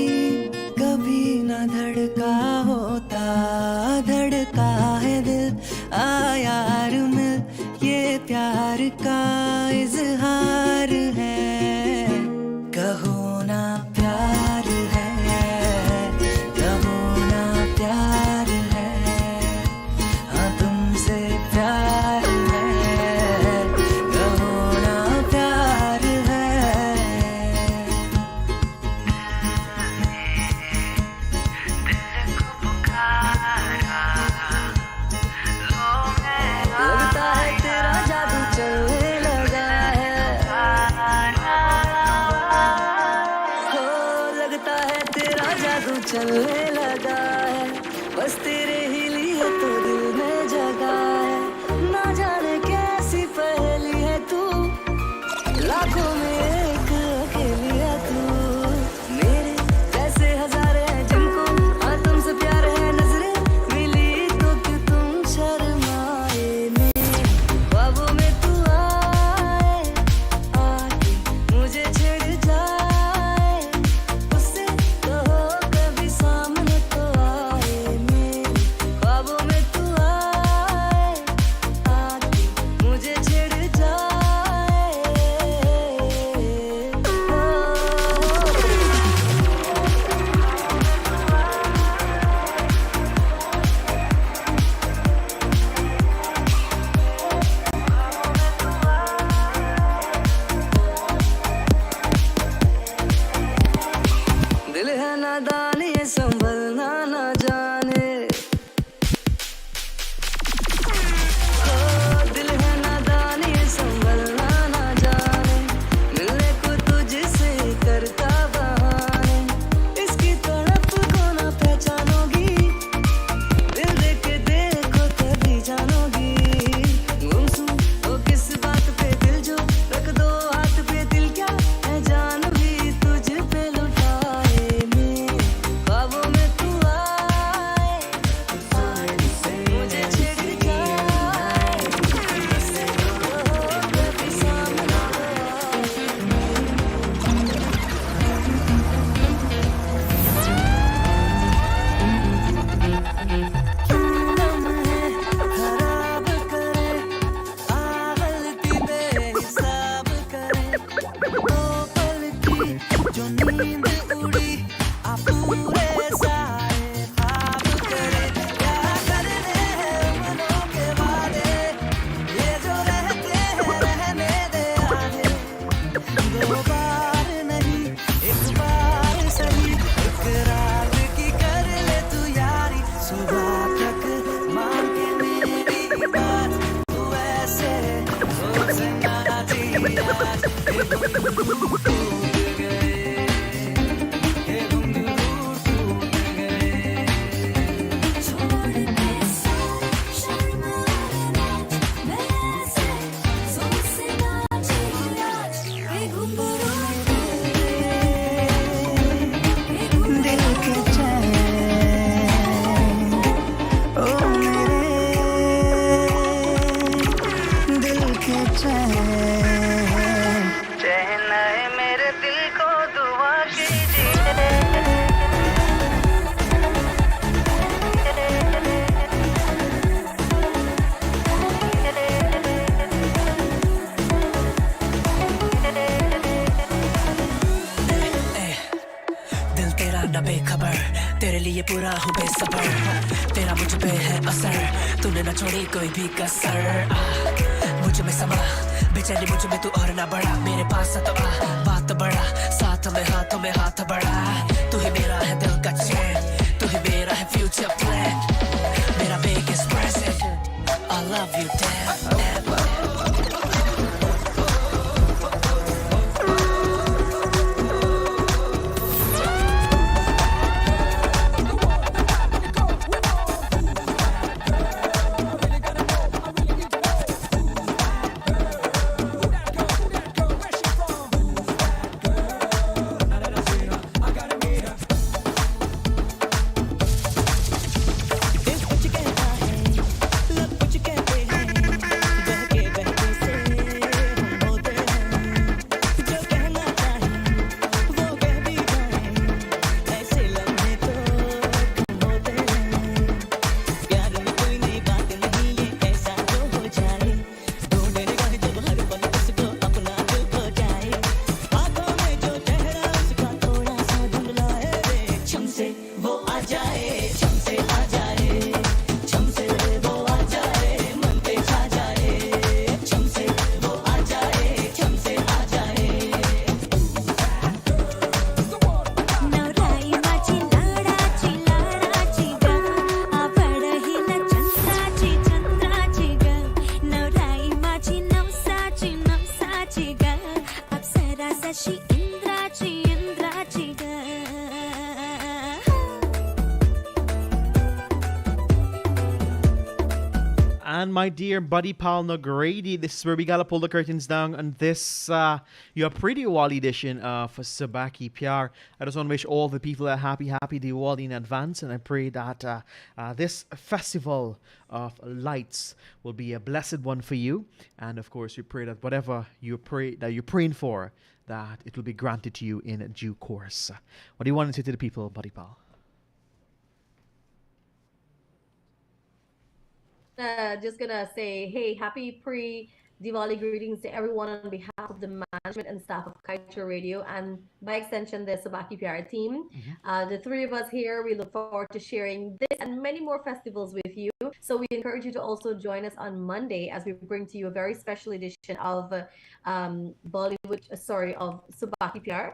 कभी ना धड़का होता धड़का है दिल आ यार मिल ये प्यार का इजहार है कहो ना प्यार है कहो ना प्यार है हाँ तुमसे प्यार है कहो ना प्यार है लगता है तेरा जादू चलने लगा है हो लगता है तेरा जादू चलने लगा है बस तेरे ही लिए तो दिल में जगा है ना जाने कैसी पहेली है तू लाखों में एक अकेली है तू मेरे जैसे हजारे हैं जिनको हाँ तुमसे प्यार है नजरें मिली तो क्यों तुम शर्माए मेरे ख्वाबों में तू आए आके मुझे छेड़ जाए उससे कहो कभी सामने तो आ दिल है नादान ये संभलना ना जाने दिल है नादान ये संभलना ना जाने मिलने को तुझसे करता बहाने इसकी तड़प को ना पहचानोगी दिल देख के देखो तभी जानोगी गुमसुम हो किस बात पे दिल जो रख दो हाथ पे दिल क्या है जान भी तुझ पे लुटाए मैं ख्वाबों में तू आए मुझे छेड़ जाए कभी सामने खराब करे आ गलती बेहिसाब करे दो पल की जो नींद उड़ी आ पूरे सारे ख्वाब करे क्या करने हैं मनों के वादे ये जो रहते हैं रहने दे आधे दो बार नहीं एक बार सही इकरार की कर ले तू यारी सुबह तक मान के मेरी बात तू ऐसे मुझसे ना थी आज ये घुंघरू टूट गए ये घुंघरू टूट गए छोड़ दे सारे शर्माए मैं ऐसे तुमसे ना जी आज ये घुंघरू टूट गए दिल के चैन ओ मेरे दिल के चैन चैन आए मेरे दिल को दुआ दिल तेरा न बेखबर तेरे लिए पूरा हूँ बेसबर तेरा मुझ पे है असर तूने न छोड़ी कोई भी कसर मुझ में समा बेचैनी मुझ में तू और ना बढ़ा मेरे पास तो आ बात बड़ा साथ में हाथ बड़ा तू ही मेरा है दिल का चैन तू ही मेरा है फ्यूचर प्लान मेरा biggest present I love you damn And my dear buddy pal Nagrady, this is where we gotta pull the curtains down on this your pretty Diwali edition of Subah Pyar. I just want to wish all the people a happy Diwali in advance, and I pray that this festival of lights will be a blessed one for you. And of course, we pray that whatever you're praying for, that it will be granted to you in due course. What do you want to say to the people, buddy pal? Just gonna say, hey, happy pre-Diwali greetings to everyone on behalf of the management and staff of Kaieteur Radio, and by extension, the Subah Pyar team. The three of us here, we look forward to sharing this and many more festivals with you. So we encourage you to also join us on Monday as we bring to you a very special edition of of Subah Pyar.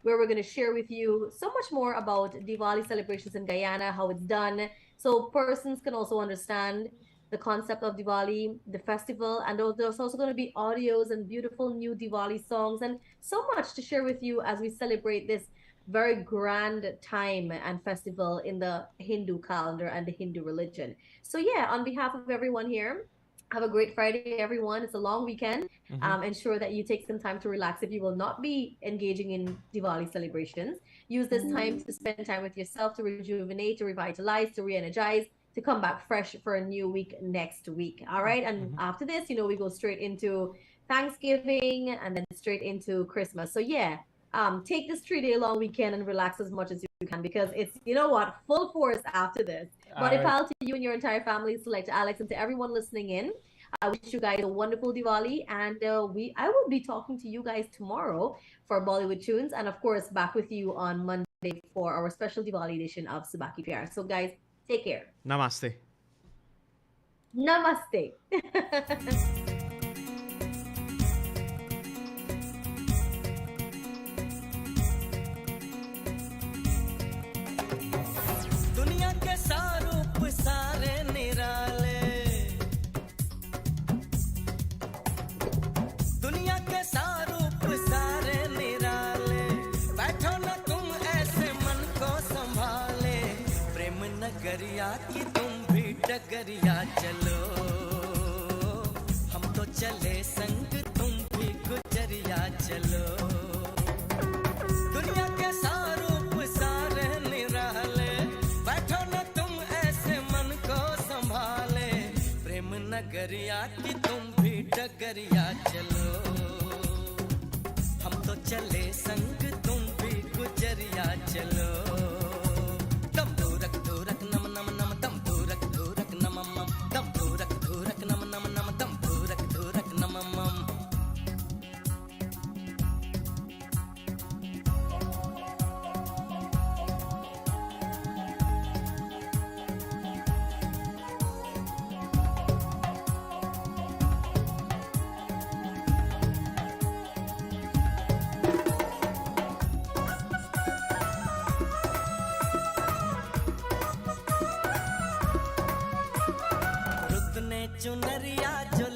where we're going to share with you so much more about Diwali celebrations in Guyana, how it's done, so persons can also understand the concept of Diwali, the festival, and there's also going to be audios and beautiful new Diwali songs and so much to share with you as we celebrate this very grand time and festival in the Hindu calendar and the Hindu religion. So yeah, on behalf of everyone here, have a great Friday, everyone. It's a long weekend. Ensure that you take some time to relax if you will not be engaging in Diwali celebrations. Use this time to spend time with yourself, to rejuvenate, to revitalize, to re-energize, to come back fresh for a new week next week. All right. And after this, we go straight into Thanksgiving and then straight into Christmas. So yeah, take this 3-day long weekend and relax as much as you can, because it's, full force after this. But if I'll to you and your entire family, select Alex, and to everyone listening in, I wish you guys a wonderful Diwali, and I will be talking to you guys tomorrow for Bollywood Tunes, and of course back with you on Monday for our special Diwali edition of Subah Pyar. So guys, take care. Namaste. Namaste. दुनिया के सारूप सारे निराले, दुनिया के सारूप सारे निराले, बैठो न तुम ऐसे मन को संभाले, प्रेम नगरिया की तुम भी डगरिया चलो, हम तो चले संग तुम भी गुजरिया चलो, दुनिया के सारूप सारे निराले, बैठो न तुम ऐसे मन को संभाले, प्रेम नगरिया की तुम भी डगरिया चलो, हम तो चले संग तुम भी गुजरिया चलो, दम धूरक धूरक नम नम नम, दम धूरक धूरक नम मम, दम धूरक धूरक नम नम नम, दम धूरक धूरक नम मम. रुत ने चुनरिया जो